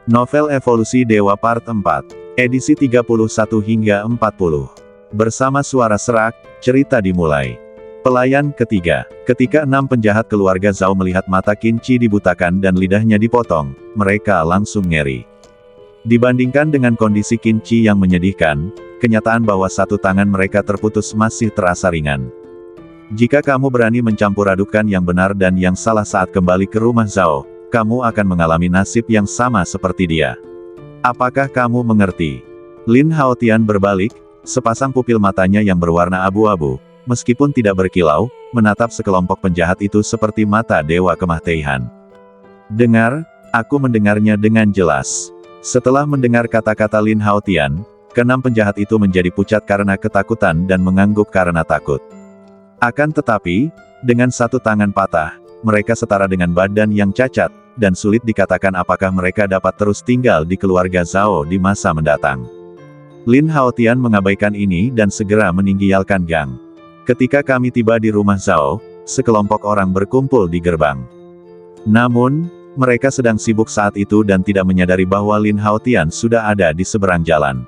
Novel Evolusi Dewa Part 4, edisi 31 hingga 40. Bersama suara serak, cerita dimulai. Pelayan ketiga. Ketika 6 penjahat keluarga Zhao melihat mata Qin Shi dibutakan dan lidahnya dipotong, mereka langsung ngeri. Dibandingkan dengan kondisi Qin Shi yang menyedihkan, kenyataan bahwa satu tangan mereka terputus masih terasa ringan. Jika kamu berani mencampur adukan yang benar dan yang salah saat kembali ke rumah Zhao, kamu akan mengalami nasib yang sama seperti dia. Apakah kamu mengerti? Lin Haotian berbalik, sepasang pupil matanya yang berwarna abu-abu, meskipun tidak berkilau, menatap sekelompok penjahat itu seperti mata dewa kematian. Dengar, aku mendengarnya dengan jelas. Setelah mendengar kata-kata Lin Haotian, keenam penjahat itu menjadi pucat karena ketakutan dan mengangguk karena takut. Akan tetapi, dengan satu tangan patah, mereka setara dengan badan yang cacat, dan sulit dikatakan apakah mereka dapat terus tinggal di keluarga Zhao di masa mendatang. Lin Haotian mengabaikan ini dan segera meninggalkan gang. Ketika kami tiba di rumah Zhao, sekelompok orang berkumpul di gerbang. Namun, mereka sedang sibuk saat itu dan tidak menyadari bahwa Lin Haotian sudah ada di seberang jalan.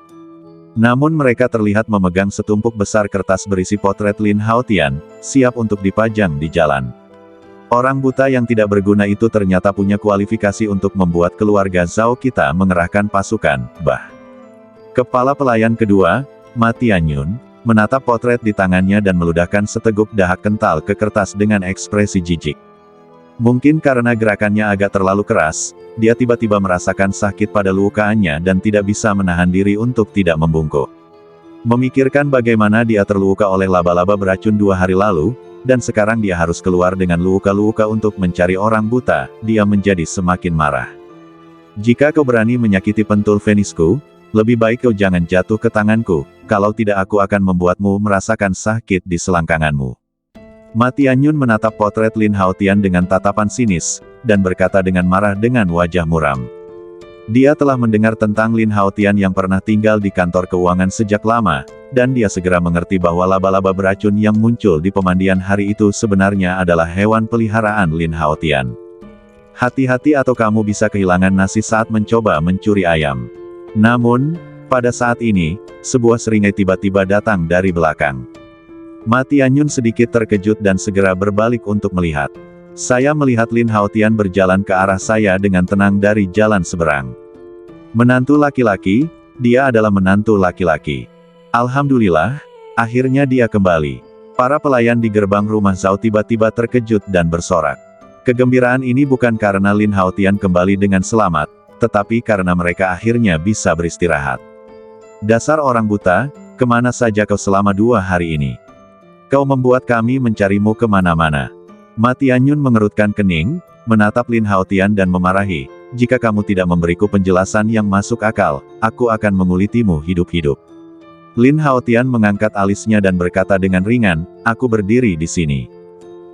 Namun mereka terlihat memegang setumpuk besar kertas berisi potret Lin Haotian, siap untuk dipajang di jalan. Orang buta yang tidak berguna itu ternyata punya kualifikasi untuk membuat keluarga Zhao kita mengerahkan pasukan, bah. Kepala pelayan kedua, Ma Tianyun, menatap potret di tangannya dan meludahkan seteguk dahak kental ke kertas dengan ekspresi jijik. Mungkin karena gerakannya agak terlalu keras, dia tiba-tiba merasakan sakit pada lukaannya dan tidak bisa menahan diri untuk tidak membungkuk. Memikirkan bagaimana dia terluka oleh laba-laba beracun 2 hari lalu, dan sekarang dia harus keluar dengan luka-luka untuk mencari orang buta, dia menjadi semakin marah. Jika kau berani menyakiti pentul penisku, lebih baik kau jangan jatuh ke tanganku, kalau tidak aku akan membuatmu merasakan sakit di selangkanganmu. Ma Tianyun menatap potret Lin Haotian dengan tatapan sinis, dan berkata dengan marah dengan wajah muram. Dia telah mendengar tentang Lin Haotian yang pernah tinggal di kantor keuangan sejak lama, dan dia segera mengerti bahwa laba-laba beracun yang muncul di pemandian hari itu sebenarnya adalah hewan peliharaan Lin Haotian. Hati-hati atau kamu bisa kehilangan nasi saat mencoba mencuri ayam. Namun, pada saat ini, sebuah seringai tiba-tiba datang dari belakang. Ma Tianyun sedikit terkejut dan segera berbalik untuk melihat. Saya melihat Lin Haotian berjalan ke arah saya dengan tenang dari jalan seberang. Menantu laki-laki, dia adalah menantu laki-laki. Alhamdulillah, akhirnya dia kembali. Para pelayan di gerbang rumah Zhao tiba-tiba terkejut dan bersorak. Kegembiraan ini bukan karena Lin Haotian kembali dengan selamat, tetapi karena mereka akhirnya bisa beristirahat. Dasar orang buta, kemana saja kau selama 2 hari ini? Kau membuat kami mencarimu kemana-mana. Ma Tianyun mengerutkan kening, menatap Lin Haotian dan memarahi, jika kamu tidak memberiku penjelasan yang masuk akal, aku akan mengulitimu hidup-hidup. Lin Haotian mengangkat alisnya dan berkata dengan ringan, aku berdiri di sini.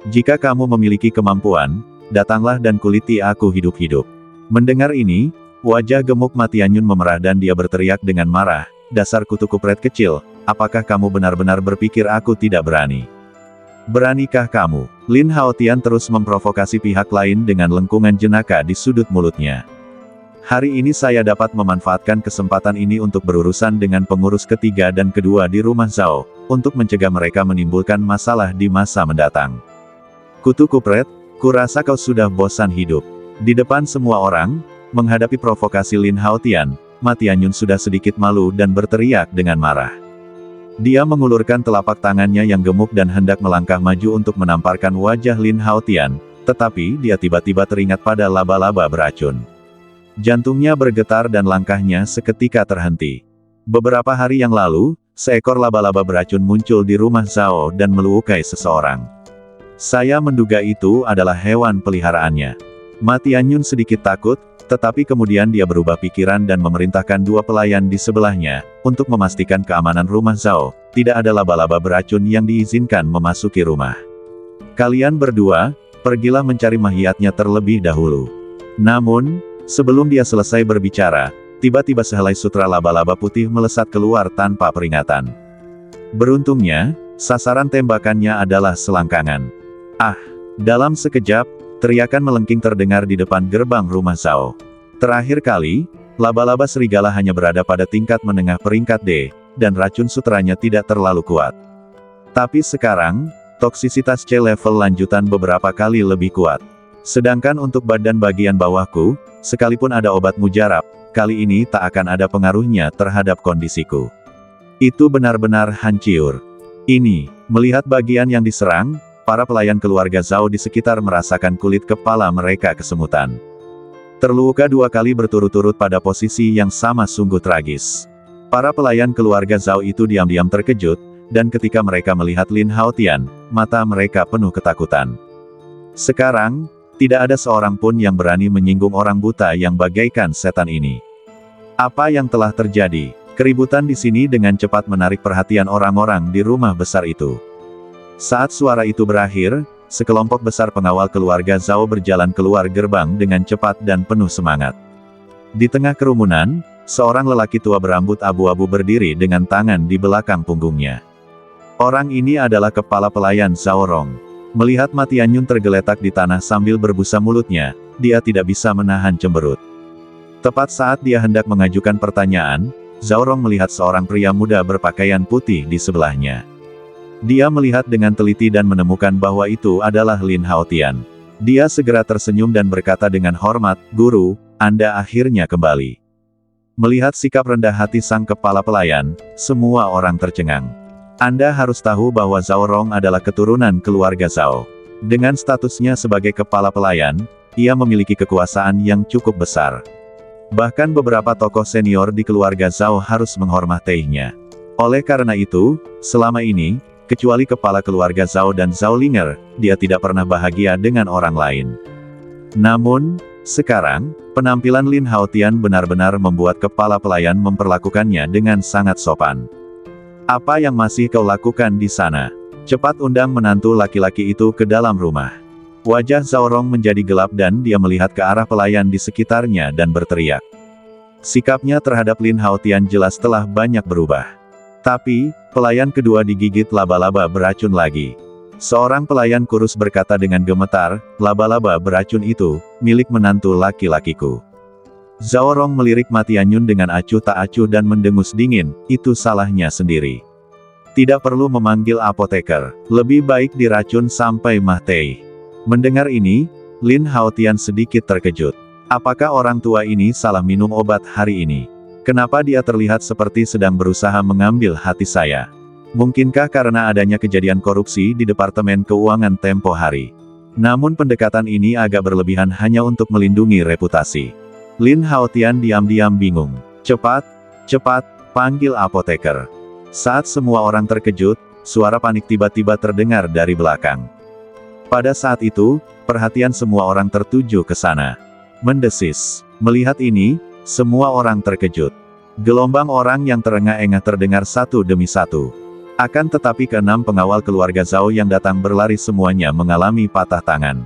Jika kamu memiliki kemampuan, datanglah dan kuliti aku hidup-hidup. Mendengar ini, wajah gemuk Ma Tianyun memerah dan dia berteriak dengan marah, dasar kutu kupret kecil, apakah kamu benar-benar berpikir aku tidak berani? Beranikah kamu? Lin Haotian terus memprovokasi pihak lain dengan lengkungan jenaka di sudut mulutnya. Hari ini saya dapat memanfaatkan kesempatan ini untuk berurusan dengan pengurus ketiga dan kedua di rumah Zhao, untuk mencegah mereka menimbulkan masalah di masa mendatang. Kutu kupret, kurasa kau sudah bosan hidup. Di depan semua orang, menghadapi provokasi Lin Haotian, Ma Tianyun sudah sedikit malu dan berteriak dengan marah. Dia mengulurkan telapak tangannya yang gemuk dan hendak melangkah maju untuk menamparkan wajah Lin Haotian, tetapi dia tiba-tiba teringat pada laba-laba beracun. Jantungnya bergetar dan langkahnya seketika terhenti. Beberapa hari yang lalu, seekor laba-laba beracun muncul di rumah Zhao dan melukai seseorang. Saya menduga itu adalah hewan peliharaannya. Ma Tianyun sedikit takut, tetapi kemudian dia berubah pikiran dan memerintahkan 2 pelayan di sebelahnya, untuk memastikan keamanan rumah Zhao, tidak ada laba-laba beracun yang diizinkan memasuki rumah. Kalian berdua, pergilah mencari mahiatnya terlebih dahulu. Namun, sebelum dia selesai berbicara, tiba-tiba sehelai sutra laba-laba putih melesat keluar tanpa peringatan. Beruntungnya, sasaran tembakannya adalah selangkangan. Ah! Dalam sekejap, teriakan melengking terdengar di depan gerbang rumah Zhao. Terakhir kali, laba-laba serigala hanya berada pada tingkat menengah peringkat D, dan racun sutranya tidak terlalu kuat. Tapi sekarang, toksisitas C level lanjutan beberapa kali lebih kuat. Sedangkan untuk badan bagian bawahku, sekalipun ada obat mujarab, kali ini tak akan ada pengaruhnya terhadap kondisiku. Itu benar-benar hancur. Ini, melihat bagian yang diserang, para pelayan keluarga Zhao di sekitar merasakan kulit kepala mereka kesemutan. Terluka 2 kali berturut-turut pada posisi yang sama sungguh tragis. Para pelayan keluarga Zhao itu diam-diam terkejut, dan ketika mereka melihat Lin Haotian, mata mereka penuh ketakutan. Sekarang, tidak ada seorang pun yang berani menyinggung orang buta yang bagaikan setan ini. Apa yang telah terjadi? Keributan di sini dengan cepat menarik perhatian orang-orang di rumah besar itu. Saat suara itu berakhir, sekelompok besar pengawal keluarga Zhao berjalan keluar gerbang dengan cepat dan penuh semangat. Di tengah kerumunan, seorang lelaki tua berambut abu-abu berdiri dengan tangan di belakang punggungnya. Orang ini adalah kepala pelayan Zhao Rong. Melihat Ma Tianyun tergeletak di tanah sambil berbusa mulutnya, dia tidak bisa menahan cemberut. Tepat saat dia hendak mengajukan pertanyaan, Zhao Rong melihat seorang pria muda berpakaian putih di sebelahnya. Dia melihat dengan teliti dan menemukan bahwa itu adalah Lin Haotian. Dia segera tersenyum dan berkata dengan hormat, "Guru, Anda akhirnya kembali." Melihat sikap rendah hati sang kepala pelayan, semua orang tercengang. Anda harus tahu bahwa Zhao Rong adalah keturunan keluarga Zhao. Dengan statusnya sebagai kepala pelayan, ia memiliki kekuasaan yang cukup besar. Bahkan beberapa tokoh senior di keluarga Zhao harus menghormatinya. Oleh karena itu, selama ini, kecuali kepala keluarga Zhao dan Zhao Linger, dia tidak pernah bahagia dengan orang lain. Namun, sekarang, penampilan Lin Haotian benar-benar membuat kepala pelayan memperlakukannya dengan sangat sopan. "Apa yang masih kau lakukan di sana? Cepat undang menantu laki-laki itu ke dalam rumah." Wajah Zhao Rong menjadi gelap dan dia melihat ke arah pelayan di sekitarnya dan berteriak. Sikapnya terhadap Lin Haotian jelas telah banyak berubah. Tapi, pelayan kedua digigit laba-laba beracun lagi. Seorang pelayan kurus berkata dengan gemetar, "Laba-laba beracun itu, milik menantu laki-lakiku." Zhao Rong melirik Ma Tianyun dengan acuh tak acuh dan mendengus dingin, "Itu salahnya sendiri. Tidak perlu memanggil apoteker, lebih baik diracun sampai mati." Mendengar ini, Lin Haotian sedikit terkejut. Apakah orang tua ini salah minum obat hari ini? Kenapa dia terlihat seperti sedang berusaha mengambil hati saya? Mungkinkah karena adanya kejadian korupsi di Departemen Keuangan tempo hari? Namun pendekatan ini agak berlebihan hanya untuk melindungi reputasi. Lin Haotian diam-diam bingung. Cepat, panggil apoteker." Saat semua orang terkejut, suara panik tiba-tiba terdengar dari belakang. Pada saat itu, perhatian semua orang tertuju ke sana. Mendesis. Melihat ini, semua orang terkejut. Gelombang orang yang terengah-engah terdengar satu demi satu. Akan tetapi ke-6 pengawal keluarga Zhao yang datang berlari semuanya mengalami patah tangan.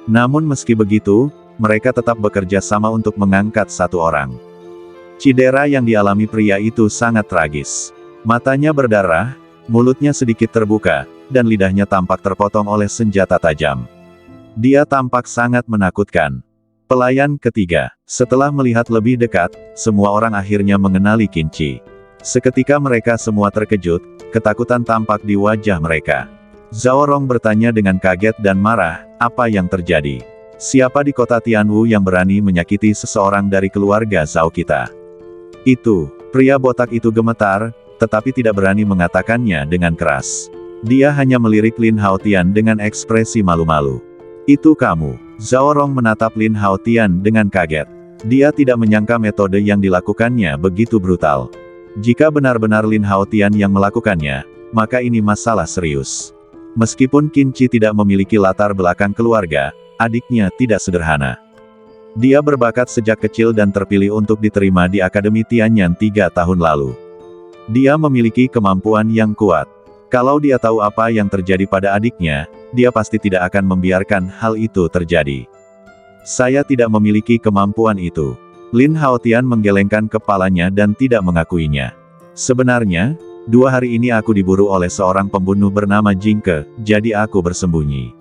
Namun meski begitu, mereka tetap bekerja sama untuk mengangkat satu orang. Cedera yang dialami pria itu sangat tragis. Matanya berdarah, mulutnya sedikit terbuka, dan lidahnya tampak terpotong oleh senjata tajam. Dia tampak sangat menakutkan. Pelayan ketiga. Setelah melihat lebih dekat, semua orang akhirnya mengenali Qin Ci. Seketika mereka semua terkejut, ketakutan tampak di wajah mereka. Zhao Rong bertanya dengan kaget dan marah, "Apa yang terjadi? Siapa di kota Tianwu yang berani menyakiti seseorang dari keluarga Zhao kita?" "Itu." Pria botak itu gemetar, tetapi tidak berani mengatakannya dengan keras. Dia hanya melirik Lin Haotian dengan ekspresi malu-malu. "Itu kamu." Zhao Rong menatap Lin Haotian dengan kaget. Dia tidak menyangka metode yang dilakukannya begitu brutal. Jika benar-benar Lin Haotian yang melakukannya, maka ini masalah serius. Meskipun Qin Ci tidak memiliki latar belakang keluarga, adiknya tidak sederhana. Dia berbakat sejak kecil dan terpilih untuk diterima di Akademi Tianyan 3 tahun lalu. Dia memiliki kemampuan yang kuat. Kalau dia tahu apa yang terjadi pada adiknya, dia pasti tidak akan membiarkan hal itu terjadi. "Saya tidak memiliki kemampuan itu." Lin Haotian menggelengkan kepalanya dan tidak mengakuinya. "Sebenarnya, 2 hari ini aku diburu oleh seorang pembunuh bernama Jingke, jadi aku bersembunyi."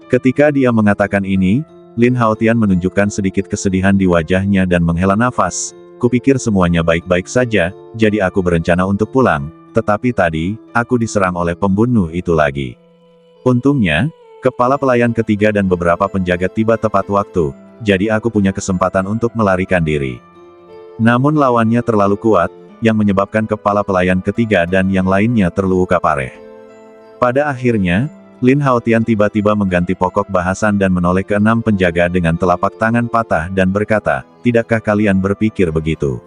Ketika dia mengatakan ini, Lin Haotian menunjukkan sedikit kesedihan di wajahnya dan menghela nafas. Kupikir semuanya baik-baik saja, jadi aku berencana untuk pulang, tetapi tadi, aku diserang oleh pembunuh itu lagi. Untungnya, kepala pelayan ketiga dan beberapa penjaga tiba tepat waktu, jadi aku punya kesempatan untuk melarikan diri. Namun lawannya terlalu kuat, yang menyebabkan kepala pelayan ketiga dan yang lainnya terluka parah. Pada akhirnya, Lin Haotian tiba-tiba mengganti pokok bahasan dan menoleh ke 6 penjaga dengan telapak tangan patah dan berkata, "Tidakkah kalian berpikir begitu?"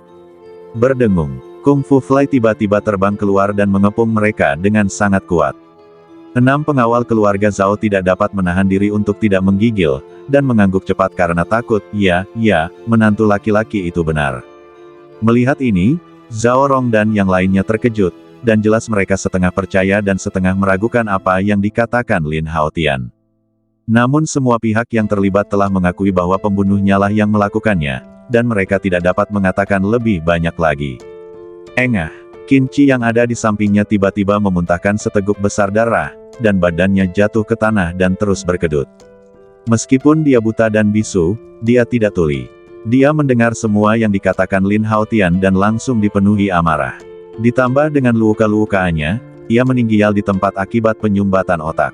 Berdengung, Kung Fu Fly tiba-tiba terbang keluar dan mengepung mereka dengan sangat kuat. 6 pengawal keluarga Zhao tidak dapat menahan diri untuk tidak menggigil, dan mengangguk cepat karena takut. Ya, menantu laki-laki itu benar. Melihat ini, Zhao Rong dan yang lainnya terkejut, dan jelas mereka setengah percaya dan setengah meragukan apa yang dikatakan Lin Haotian. Namun semua pihak yang terlibat telah mengakui bahwa pembunuhnya lah yang melakukannya, dan mereka tidak dapat mengatakan lebih banyak lagi. Engah, Qin Chi yang ada di sampingnya tiba-tiba memuntahkan seteguk besar darah, dan badannya jatuh ke tanah dan terus berkedut. Meskipun dia buta dan bisu, dia tidak tuli. Dia mendengar semua yang dikatakan Lin Haotian dan langsung dipenuhi amarah. Ditambah dengan luka-lukaannya, ia meninggal di tempat akibat penyumbatan otak.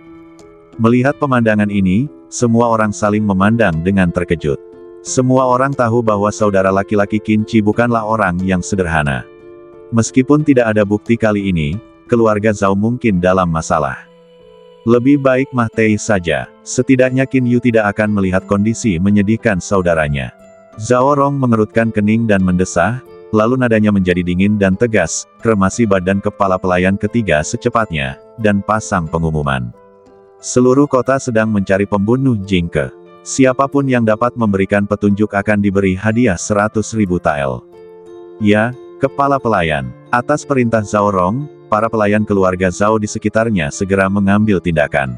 Melihat pemandangan ini, semua orang saling memandang dengan terkejut. Semua orang tahu bahwa saudara laki-laki Qin Chi bukanlah orang yang sederhana. Meskipun tidak ada bukti kali ini, keluarga Zhao mungkin dalam masalah. Lebih baik mati saja, setidaknya Qin Yu tidak akan melihat kondisi menyedihkan saudaranya. Zhao Rong mengerutkan kening dan mendesah, lalu nadanya menjadi dingin dan tegas, kremasi badan kepala pelayan ketiga secepatnya, dan pasang pengumuman. Seluruh kota sedang mencari pembunuh Jingke. Siapapun yang dapat memberikan petunjuk akan diberi hadiah 100.000 tael. Ya, kepala pelayan. Atas perintah Zhao Rong, para pelayan keluarga Zhao di sekitarnya segera mengambil tindakan.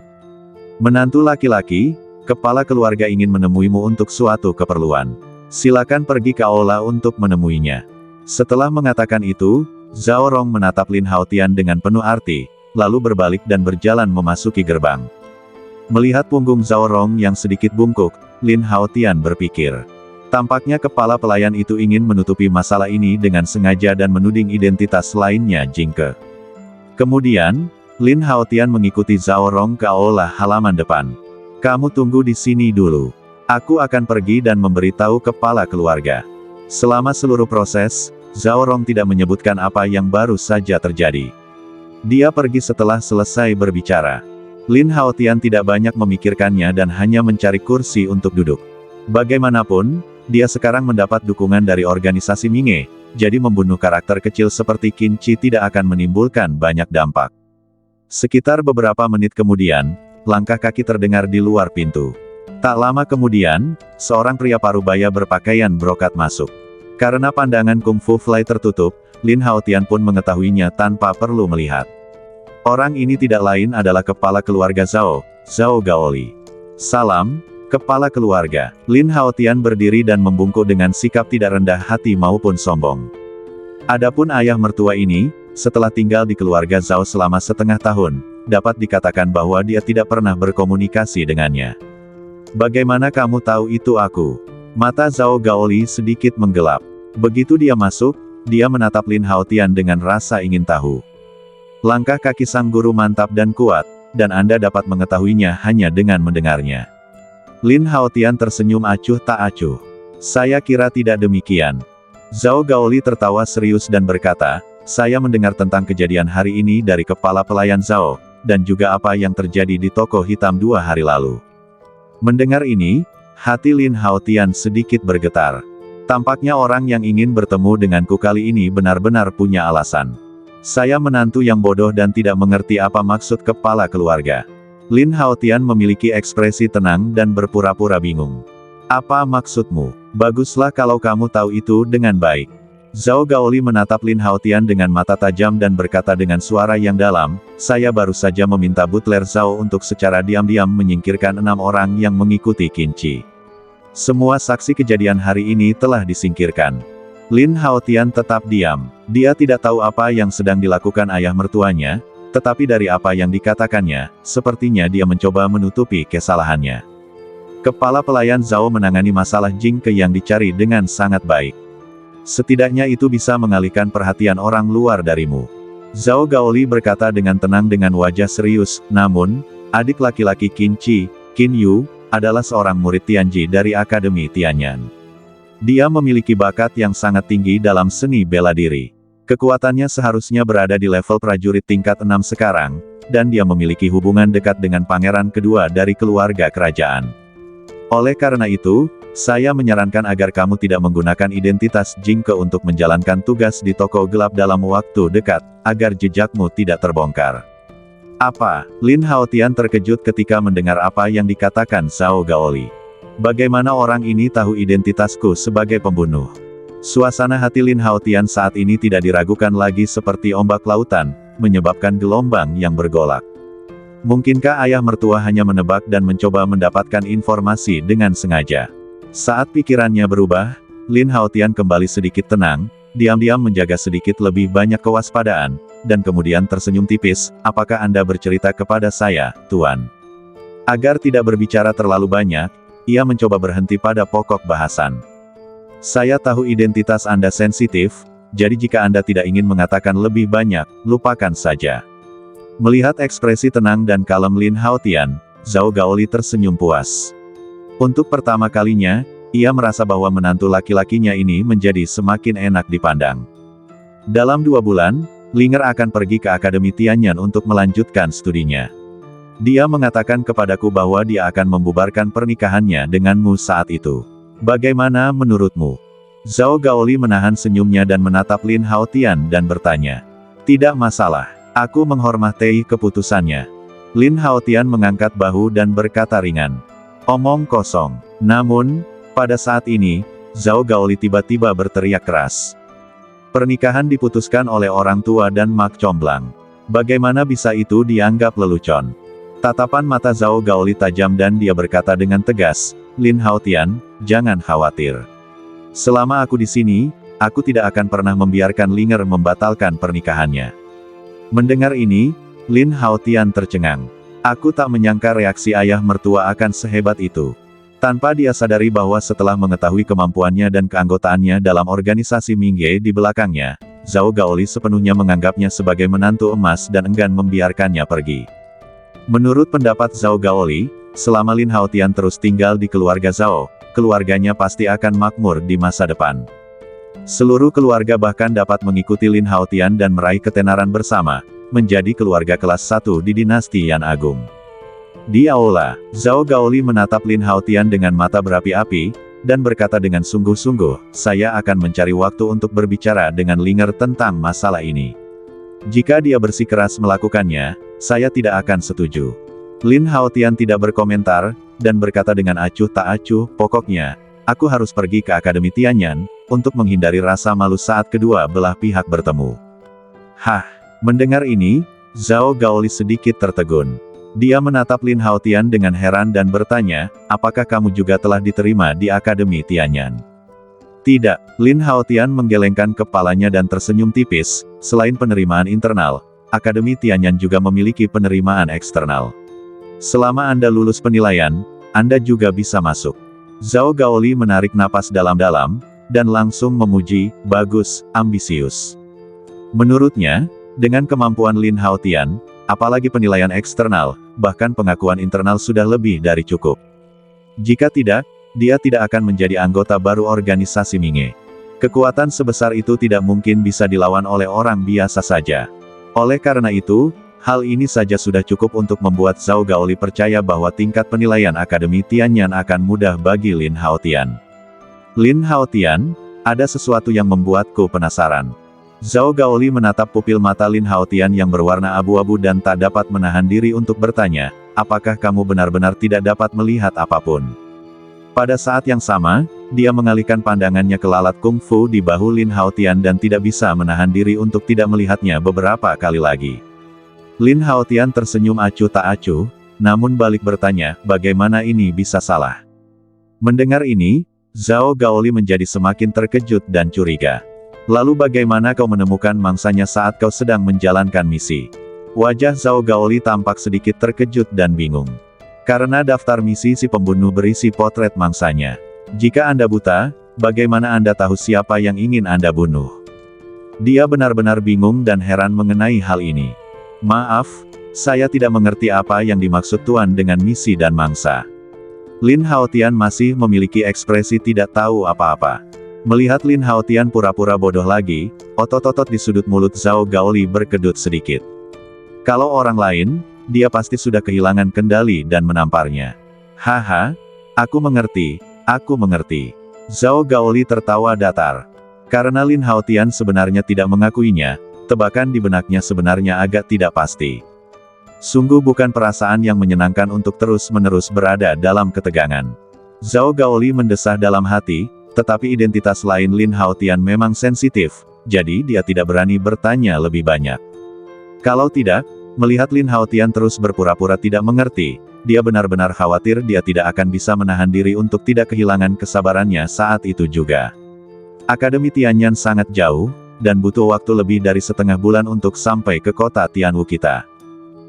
Menantu laki-laki, kepala keluarga ingin menemuimu untuk suatu keperluan. Silakan pergi ke aula untuk menemuinya. Setelah mengatakan itu, Zhao Rong menatap Lin Haotian dengan penuh arti, lalu berbalik dan berjalan memasuki gerbang. Melihat punggung Zhao Rong yang sedikit bungkuk, Lin Haotian berpikir. Tampaknya kepala pelayan itu ingin menutupi masalah ini dengan sengaja dan menuding identitas lainnya Jingke. Kemudian, Lin Haotian mengikuti Zhao Rong ke aula halaman depan. "Kamu tunggu di sini dulu. Aku akan pergi dan memberitahu kepala keluarga." Selama seluruh proses, Zhao Rong tidak menyebutkan apa yang baru saja terjadi. Dia pergi setelah selesai berbicara. Lin Haotian tidak banyak memikirkannya dan hanya mencari kursi untuk duduk. Bagaimanapun, dia sekarang mendapat dukungan dari organisasi Minghe. Jadi membunuh karakter kecil seperti Qin Chi tidak akan menimbulkan banyak dampak. Sekitar beberapa menit kemudian, langkah kaki terdengar di luar pintu. Tak lama kemudian, seorang pria parubaya berpakaian brokat masuk. Karena pandangan Kung Fu Fly tertutup, Lin Haotian pun mengetahuinya tanpa perlu melihat. Orang ini tidak lain adalah kepala keluarga Zhao, Zhao Gaoli. "Salam, kepala keluarga." Lin Haotian berdiri dan membungkuk dengan sikap tidak rendah hati maupun sombong. Adapun ayah mertua ini, setelah tinggal di keluarga Zhao selama setengah tahun, dapat dikatakan bahwa dia tidak pernah berkomunikasi dengannya. "Bagaimana kamu tahu itu aku?" Mata Zhao Gaoli sedikit menggelap. Begitu dia masuk, dia menatap Lin Haotian dengan rasa ingin tahu. Langkah kaki sang guru mantap dan kuat, dan Anda dapat mengetahuinya hanya dengan mendengarnya. Lin Haotian tersenyum acuh tak acuh. "Saya kira tidak demikian." Zhao Gaoli tertawa serius dan berkata, "Saya mendengar tentang kejadian hari ini dari kepala pelayan Zhao, dan juga apa yang terjadi di toko hitam 2 hari lalu." Mendengar ini, hati Lin Haotian sedikit bergetar. Tampaknya orang yang ingin bertemu denganku kali ini benar-benar punya alasan. Saya menantu yang bodoh dan tidak mengerti apa maksud kepala keluarga. Lin Haotian memiliki ekspresi tenang dan berpura-pura bingung. "Apa maksudmu? Baguslah kalau kamu tahu itu dengan baik." Zhao Gaoli menatap Lin Haotian dengan mata tajam dan berkata dengan suara yang dalam, "Saya baru saja meminta butler Zhao untuk secara diam-diam menyingkirkan 6 orang yang mengikuti Qin Chi. Semua saksi kejadian hari ini telah disingkirkan." Lin Haotian tetap diam. Dia tidak tahu apa yang sedang dilakukan ayah mertuanya, tetapi dari apa yang dikatakannya, sepertinya dia mencoba menutupi kesalahannya. Kepala pelayan Zhao menangani masalah Jing Ke yang dicari dengan sangat baik. Setidaknya itu bisa mengalihkan perhatian orang luar darimu. Zhao Gaoli berkata dengan tenang dengan wajah serius, namun, adik laki-laki Qin Chi, Qin Yu, adalah seorang murid Tianji dari Akademi Tianyan. Dia memiliki bakat yang sangat tinggi dalam seni bela diri. Kekuatannya seharusnya berada di level prajurit tingkat 6 sekarang, dan dia memiliki hubungan dekat dengan pangeran kedua dari keluarga kerajaan. Oleh karena itu, saya menyarankan agar kamu tidak menggunakan identitas Jing Ke untuk menjalankan tugas di toko gelap dalam waktu dekat, agar jejakmu tidak terbongkar. Apa? Lin Haotian terkejut ketika mendengar apa yang dikatakan Zhao Gaoli. Bagaimana orang ini tahu identitasku sebagai pembunuh? Suasana hati Lin Haotian saat ini tidak diragukan lagi seperti ombak lautan, menyebabkan gelombang yang bergolak. Mungkinkah ayah mertua hanya menebak dan mencoba mendapatkan informasi dengan sengaja? Saat pikirannya berubah, Lin Haotian kembali sedikit tenang, diam-diam menjaga sedikit lebih banyak kewaspadaan, dan kemudian tersenyum tipis, apakah Anda bercerita kepada saya, Tuan? Agar tidak berbicara terlalu banyak, ia mencoba berhenti pada pokok bahasan. Saya tahu identitas Anda sensitif, jadi jika Anda tidak ingin mengatakan lebih banyak, lupakan saja. Melihat ekspresi tenang dan kalem Lin Haotian, Zhao Gaoli tersenyum puas. Untuk pertama kalinya, ia merasa bahwa menantu laki-lakinya ini menjadi semakin enak dipandang. Dalam 2 bulan, Linger akan pergi ke Akademi Tianyan untuk melanjutkan studinya. Dia mengatakan kepadaku bahwa dia akan membubarkan pernikahannya denganmu saat itu. Bagaimana menurutmu? Zhao Gaoli menahan senyumnya dan menatap Lin Haotian dan bertanya. Tidak masalah. Aku menghormati keputusannya. Lin Haotian mengangkat bahu dan berkata ringan. Omong kosong. Namun, pada saat ini, Zhao Gaoli tiba-tiba berteriak keras. Pernikahan diputuskan oleh orang tua dan mak comblang. Bagaimana bisa itu dianggap lelucon? Tatapan mata Zhao Gaoli tajam dan dia berkata dengan tegas, Lin Haotian, jangan khawatir. Selama aku di sini, aku tidak akan pernah membiarkan Linger membatalkan pernikahannya. Mendengar ini, Lin Haotian tercengang. Aku tak menyangka reaksi ayah mertua akan sehebat itu. Tanpa dia sadari bahwa setelah mengetahui kemampuannya dan keanggotaannya dalam organisasi Mingge di belakangnya, Zhao Gaoli sepenuhnya menganggapnya sebagai menantu emas dan enggan membiarkannya pergi. Menurut pendapat Zhao Gaoli, selama Lin Haotian terus tinggal di keluarga Zhao, keluarganya pasti akan makmur di masa depan. Seluruh keluarga bahkan dapat mengikuti Lin Haotian dan meraih ketenaran bersama, menjadi keluarga kelas 1 di dinasti Yan Agung. Di aula, Zhao Gaoli menatap Lin Haotian dengan mata berapi-api, dan berkata dengan sungguh-sungguh, saya akan mencari waktu untuk berbicara dengan Linger tentang masalah ini. Jika dia bersikeras melakukannya, saya tidak akan setuju. Lin Haotian tidak berkomentar, dan berkata dengan acuh tak acuh, pokoknya, aku harus pergi ke Akademi Tianyan, untuk menghindari rasa malu saat kedua belah pihak bertemu. Hah, mendengar ini, Zhao Gaoli sedikit tertegun. Dia menatap Lin Haotian dengan heran dan bertanya, apakah kamu juga telah diterima di Akademi Tianyan? Tidak, Lin Haotian menggelengkan kepalanya dan tersenyum tipis, selain penerimaan internal, Akademi Tianyan juga memiliki penerimaan eksternal. Selama Anda lulus penilaian, Anda juga bisa masuk. Zhao Gaoli menarik napas dalam-dalam, dan langsung memuji, bagus, ambisius. Menurutnya, dengan kemampuan Lin Haotian, apalagi penilaian eksternal, bahkan pengakuan internal sudah lebih dari cukup. Jika tidak, dia tidak akan menjadi anggota baru organisasi Mingge. Kekuatan sebesar itu tidak mungkin bisa dilawan oleh orang biasa saja. Oleh karena itu, hal ini saja sudah cukup untuk membuat Zhao Gaoli percaya bahwa tingkat penilaian Akademi Tianyan akan mudah bagi Lin Haotian. Lin Haotian, ada sesuatu yang membuatku penasaran. Zhao Gaoli menatap pupil mata Lin Haotian yang berwarna abu-abu dan tak dapat menahan diri untuk bertanya, apakah kamu benar-benar tidak dapat melihat apapun? Pada saat yang sama, dia mengalihkan pandangannya ke lalat kungfu di bahu Lin Haotian dan tidak bisa menahan diri untuk tidak melihatnya beberapa kali lagi. Lin Haotian tersenyum acuh tak acuh, namun balik bertanya, bagaimana ini bisa salah? Mendengar ini, Zhao Gaoli menjadi semakin terkejut dan curiga. Lalu bagaimana kau menemukan mangsanya saat kau sedang menjalankan misi? Wajah Zhao Gaoli tampak sedikit terkejut dan bingung. Karena daftar misi si pembunuh berisi potret mangsanya. Jika Anda buta, bagaimana Anda tahu siapa yang ingin Anda bunuh? Dia benar-benar bingung dan heran mengenai hal ini. Maaf, saya tidak mengerti apa yang dimaksud Tuan dengan misi dan mangsa. Lin Haotian masih memiliki ekspresi tidak tahu apa-apa. Melihat Lin Haotian pura-pura bodoh lagi, otot-otot di sudut mulut Zhao Gaoli berkedut sedikit. Kalau orang lain, dia pasti sudah kehilangan kendali dan menamparnya. Haha, aku mengerti, aku mengerti. Zhao Gaoli tertawa datar. Karena Lin Haotian sebenarnya tidak mengakuinya, tebakan di benaknya sebenarnya agak tidak pasti. Sungguh bukan perasaan yang menyenangkan untuk terus-menerus berada dalam ketegangan. Zhao Gaoli mendesah dalam hati, tetapi identitas lain Lin Haotian memang sensitif, jadi dia tidak berani bertanya lebih banyak. Kalau tidak, melihat Lin Haotian terus berpura-pura tidak mengerti, dia benar-benar khawatir dia tidak akan bisa menahan diri untuk tidak kehilangan kesabarannya saat itu juga. Akademi Tianyan sangat jauh, dan butuh waktu lebih dari setengah bulan untuk sampai ke kota Tianwu kita.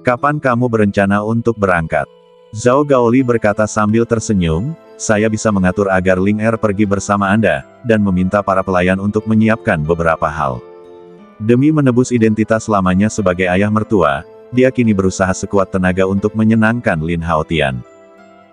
Kapan kamu berencana untuk berangkat? Zhao Gaoli berkata sambil tersenyum, saya bisa mengatur agar Ling Er pergi bersama Anda, dan meminta para pelayan untuk menyiapkan beberapa hal. Demi menebus identitas lamanya sebagai ayah mertua, dia kini berusaha sekuat tenaga untuk menyenangkan Lin Haotian.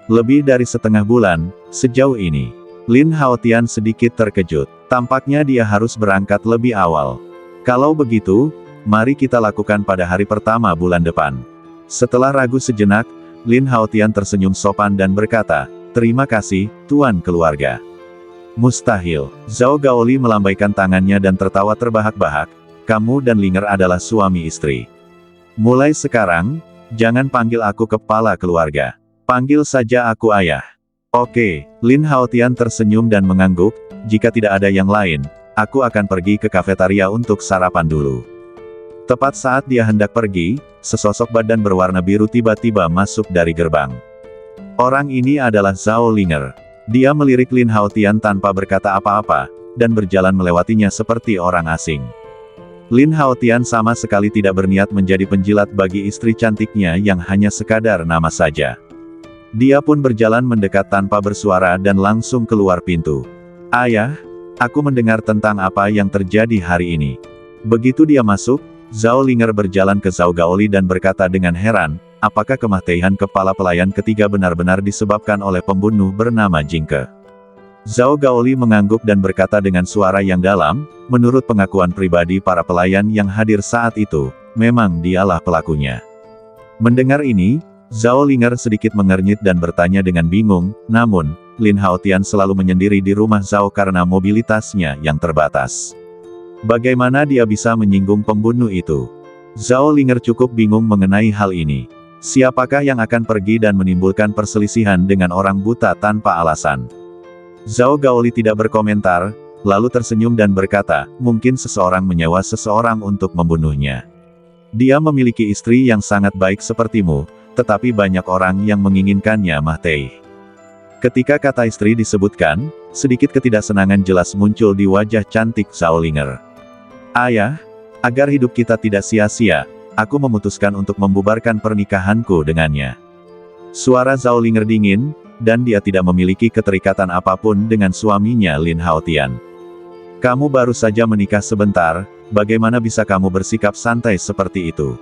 Lebih dari setengah bulan, sejauh ini. Lin Haotian sedikit terkejut. Tampaknya dia harus berangkat lebih awal. Kalau begitu, mari kita lakukan pada hari pertama bulan depan. Setelah ragu sejenak, Lin Haotian tersenyum sopan dan berkata, terima kasih, Tuan keluarga. Mustahil. Zhao Gaoli melambaikan tangannya dan tertawa terbahak-bahak, kamu dan Linger adalah suami istri. Mulai sekarang, jangan panggil aku kepala keluarga. Panggil saja aku ayah. Oke, Lin Haotian tersenyum dan mengangguk, jika tidak ada yang lain, aku akan pergi ke kafetaria untuk sarapan dulu. Tepat saat dia hendak pergi, sesosok badan berwarna biru tiba-tiba masuk dari gerbang. Orang ini adalah Zhao Linger. Dia melirik Lin Haotian tanpa berkata apa-apa, dan berjalan melewatinya seperti orang asing. Lin Haotian sama sekali tidak berniat menjadi penjilat bagi istri cantiknya yang hanya sekadar nama saja. Dia pun berjalan mendekat tanpa bersuara dan langsung keluar pintu. Ayah, aku mendengar tentang apa yang terjadi hari ini. Begitu dia masuk, Zhao Linger berjalan ke Zhao Gaoli dan berkata dengan heran, apakah kematian kepala pelayan ketiga benar-benar disebabkan oleh pembunuh bernama Jingke? Zhao Gaoli mengangguk dan berkata dengan suara yang dalam, menurut pengakuan pribadi para pelayan yang hadir saat itu, memang dialah pelakunya. Mendengar ini, Zhao Linger sedikit mengernyit dan bertanya dengan bingung, namun, Lin Haotian selalu menyendiri di rumah Zhao karena mobilitasnya yang terbatas. Bagaimana dia bisa menyinggung pembunuh itu? Zhao Linger cukup bingung mengenai hal ini. Siapakah yang akan pergi dan menimbulkan perselisihan dengan orang buta tanpa alasan? Zhao Gaoli tidak berkomentar, lalu tersenyum dan berkata, mungkin seseorang menyewa seseorang untuk membunuhnya. Dia memiliki istri yang sangat baik sepertimu, tetapi banyak orang yang menginginkannya mati. Ketika kata istri disebutkan, sedikit ketidaksenangan jelas muncul di wajah cantik Zhao Linger. Ayah, agar hidup kita tidak sia-sia, aku memutuskan untuk membubarkan pernikahanku dengannya. Suara Zhao Linger dingin, dan dia tidak memiliki keterikatan apapun dengan suaminya Lin Haotian. Kamu baru saja menikah sebentar, bagaimana bisa kamu bersikap santai seperti itu?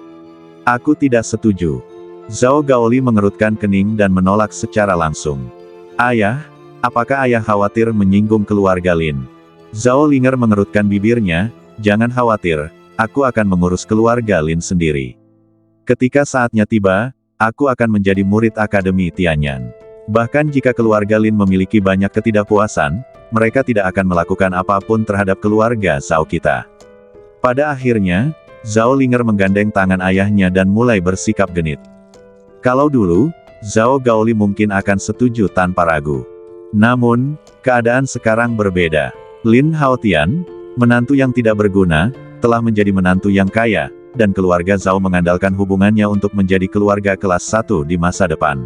Aku tidak setuju. Zhao Gaoli mengerutkan kening dan menolak secara langsung. Ayah, apakah ayah khawatir menyinggung keluarga Lin? Zhao Linger mengerutkan bibirnya, jangan khawatir, aku akan mengurus keluarga Lin sendiri. Ketika saatnya tiba, aku akan menjadi murid Akademi Tianyan. Bahkan jika keluarga Lin memiliki banyak ketidakpuasan, mereka tidak akan melakukan apapun terhadap keluarga Zhao kita. Pada akhirnya, Zhao Linger menggandeng tangan ayahnya dan mulai bersikap genit. Kalau dulu, Zhao Gaoli mungkin akan setuju tanpa ragu. Namun, keadaan sekarang berbeda. Lin Haotian, menantu yang tidak berguna, telah menjadi menantu yang kaya, dan keluarga Zhao mengandalkan hubungannya untuk menjadi keluarga kelas 1 di masa depan.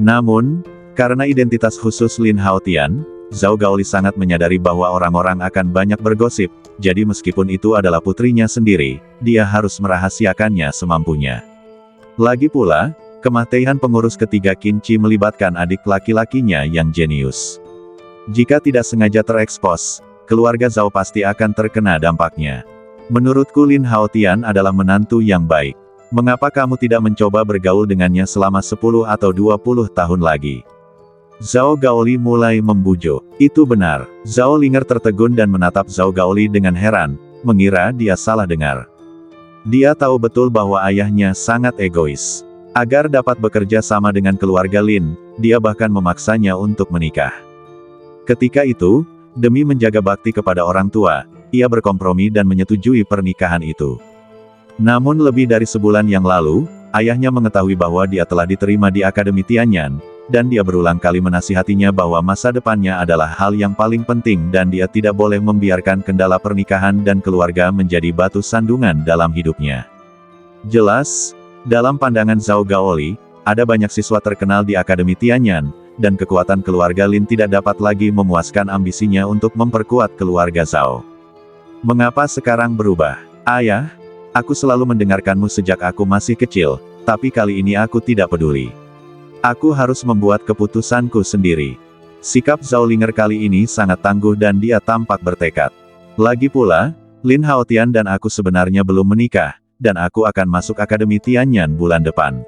Namun, karena identitas khusus Lin Haotian, Zhao Gaoli sangat menyadari bahwa orang-orang akan banyak bergosip, jadi meskipun itu adalah putrinya sendiri, dia harus merahasiakannya semampunya. Lagi pula, Kematian pengurus ketiga Qin Shi melibatkan adik laki-lakinya yang jenius. Jika tidak sengaja terekspos, keluarga Zhao pasti akan terkena dampaknya. Menurutku Lin Haotian adalah menantu yang baik. Mengapa kamu tidak mencoba bergaul dengannya selama 10 atau 20 tahun lagi? Zhao Gaoli mulai membujuk. Itu benar. Zhao Linger tertegun dan menatap Zhao Gaoli dengan heran, mengira dia salah dengar. Dia tahu betul bahwa ayahnya sangat egois. Agar dapat bekerja sama dengan keluarga Lin, dia bahkan memaksanya untuk menikah. Ketika itu, demi menjaga bakti kepada orang tua, ia berkompromi dan menyetujui pernikahan itu. Namun lebih dari sebulan yang lalu, ayahnya mengetahui bahwa dia telah diterima di Akademi Tianyan, dan dia berulang kali menasihatinya bahwa masa depannya adalah hal yang paling penting dan dia tidak boleh membiarkan kendala pernikahan dan keluarga menjadi batu sandungan dalam hidupnya. Jelas, dalam pandangan Zhao Gaoli, ada banyak siswa terkenal di Akademi Tianyan, dan kekuatan keluarga Lin tidak dapat lagi memuaskan ambisinya untuk memperkuat keluarga Zhao. Mengapa sekarang berubah? Ayah, aku selalu mendengarkanmu sejak aku masih kecil, tapi kali ini aku tidak peduli. Aku harus membuat keputusanku sendiri. Sikap Zhao Linger kali ini sangat tangguh dan dia tampak bertekad. Lagi pula, Lin Haotian dan aku sebenarnya belum menikah, dan aku akan masuk Akademi Tianyan bulan depan.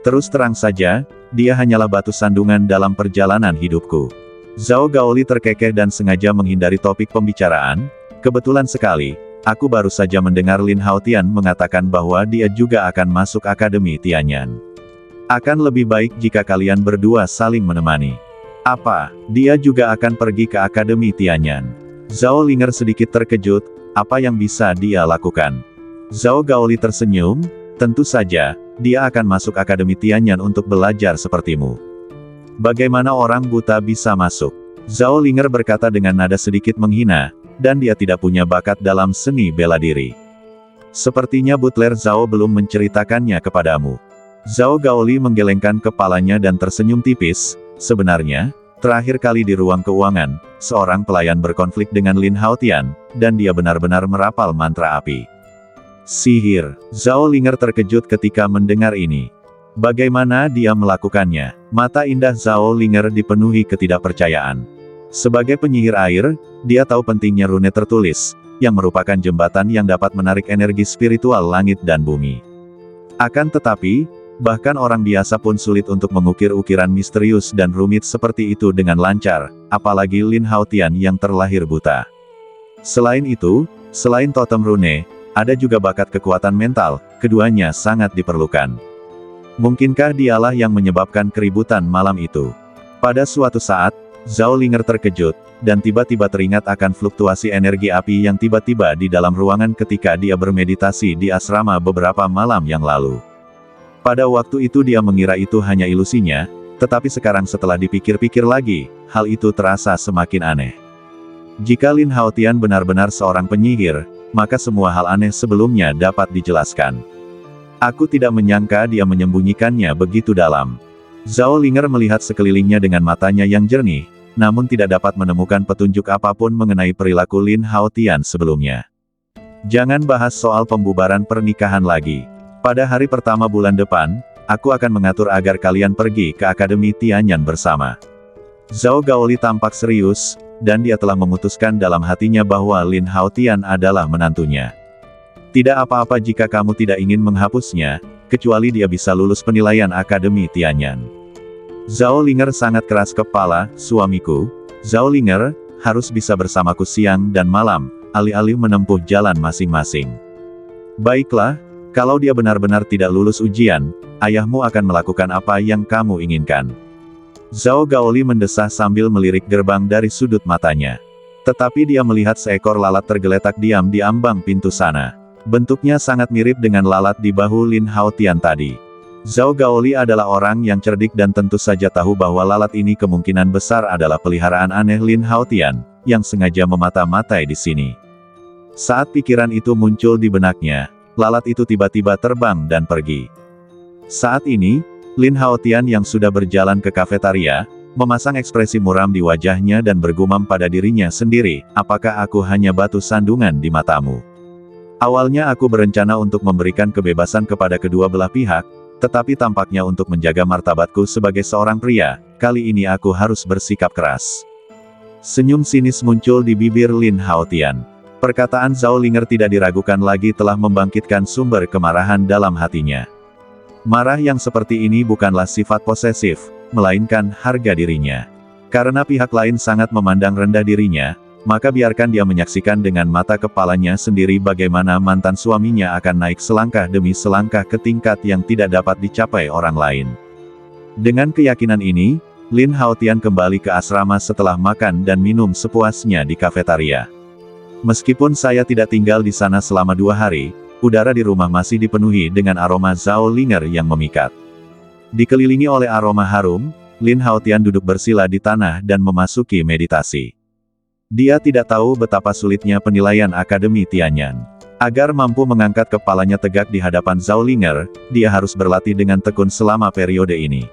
Terus terang saja, dia hanyalah batu sandungan dalam perjalanan hidupku. Zhao Gaoli terkekeh dan sengaja menghindari topik pembicaraan. Kebetulan sekali, aku baru saja mendengar Lin Haotian mengatakan bahwa dia juga akan masuk Akademi Tianyan. Akan lebih baik jika kalian berdua saling menemani. Apa, dia juga akan pergi ke Akademi Tianyan? Zhao Linger sedikit terkejut, apa yang bisa dia lakukan? Zhao Gaoli tersenyum, tentu saja, dia akan masuk Akademi Tianyan untuk belajar sepertimu. Bagaimana orang buta bisa masuk? Zhao Linger berkata dengan nada sedikit menghina, dan dia tidak punya bakat dalam seni bela diri. Sepertinya butler Zhao belum menceritakannya kepadamu. Zhao Gaoli menggelengkan kepalanya dan tersenyum tipis. Sebenarnya, terakhir kali di ruang keuangan, seorang pelayan berkonflik dengan Lin Haotian, dan dia benar-benar merapal mantra api. Sihir. Zhao Linger terkejut ketika mendengar ini. Bagaimana dia melakukannya? Mata indah Zhao Linger dipenuhi ketidakpercayaan. Sebagai penyihir air, dia tahu pentingnya rune tertulis, yang merupakan jembatan yang dapat menarik energi spiritual langit dan bumi. Akan tetapi, bahkan orang biasa pun sulit untuk mengukir ukiran misterius dan rumit seperti itu dengan lancar, apalagi Lin Haotian yang terlahir buta. Selain itu, selain totem rune, ada juga bakat kekuatan mental, keduanya sangat diperlukan. Mungkinkah dialah yang menyebabkan keributan malam itu? Pada suatu saat, Zhao Linger terkejut, dan tiba-tiba teringat akan fluktuasi energi api yang tiba-tiba di dalam ruangan ketika dia bermeditasi di asrama beberapa malam yang lalu. Pada waktu itu dia mengira itu hanya ilusinya, tetapi sekarang setelah dipikir-pikir lagi, hal itu terasa semakin aneh. Jika Lin Haotian benar-benar seorang penyihir, maka semua hal aneh sebelumnya dapat dijelaskan. Aku tidak menyangka dia menyembunyikannya begitu dalam. Zhao Linger melihat sekelilingnya dengan matanya yang jernih, namun tidak dapat menemukan petunjuk apapun mengenai perilaku Lin Haotian sebelumnya. Jangan bahas soal pembubaran pernikahan lagi. Pada hari pertama bulan depan, aku akan mengatur agar kalian pergi ke Akademi Tianyan bersama. Zhao Gaoli tampak serius, dan dia telah memutuskan dalam hatinya bahwa Lin Haotian adalah menantunya. Tidak apa-apa jika kamu tidak ingin menghapusnya, kecuali dia bisa lulus penilaian Akademi Tianyan. Zhao Linger sangat keras kepala, suamiku, Zhao Linger, harus bisa bersamaku siang dan malam, alih-alih menempuh jalan masing-masing. Baiklah, kalau dia benar-benar tidak lulus ujian, ayahmu akan melakukan apa yang kamu inginkan. Zhao Gaoli mendesah sambil melirik gerbang dari sudut matanya. Tetapi dia melihat seekor lalat tergeletak diam di ambang pintu sana. Bentuknya sangat mirip dengan lalat di bahu Lin Haotian tadi. Zhao Gaoli adalah orang yang cerdik dan tentu saja tahu bahwa lalat ini kemungkinan besar adalah peliharaan aneh Lin Haotian, yang sengaja memata-matai di sini. Saat pikiran itu muncul di benaknya, lalat itu tiba-tiba terbang dan pergi. Saat ini, Lin Haotian yang sudah berjalan ke kafetaria, memasang ekspresi muram di wajahnya dan bergumam pada dirinya sendiri, apakah aku hanya batu sandungan di matamu? Awalnya aku berencana untuk memberikan kebebasan kepada kedua belah pihak, Tetapi tampaknya untuk menjaga martabatku sebagai seorang pria, kali ini aku harus bersikap keras. Senyum sinis muncul di bibir Lin Haotian. Perkataan Zhao Linger tidak diragukan lagi telah membangkitkan sumber kemarahan dalam hatinya. Marah yang seperti ini bukanlah sifat posesif, melainkan harga dirinya. Karena pihak lain sangat memandang rendah dirinya, maka biarkan dia menyaksikan dengan mata kepalanya sendiri bagaimana mantan suaminya akan naik selangkah demi selangkah ke tingkat yang tidak dapat dicapai orang lain. Dengan keyakinan ini, Lin Haotian kembali ke asrama setelah makan dan minum sepuasnya di kafetaria. Meskipun saya tidak tinggal di sana selama 2 hari, udara di rumah masih dipenuhi dengan aroma Zhao Linger yang memikat. Dikelilingi oleh aroma harum, Lin Haotian duduk bersila di tanah dan memasuki meditasi. Dia tidak tahu betapa sulitnya penilaian Akademi Tianyan. Agar mampu mengangkat kepalanya tegak di hadapan Zhao Linger, dia harus berlatih dengan tekun selama periode ini.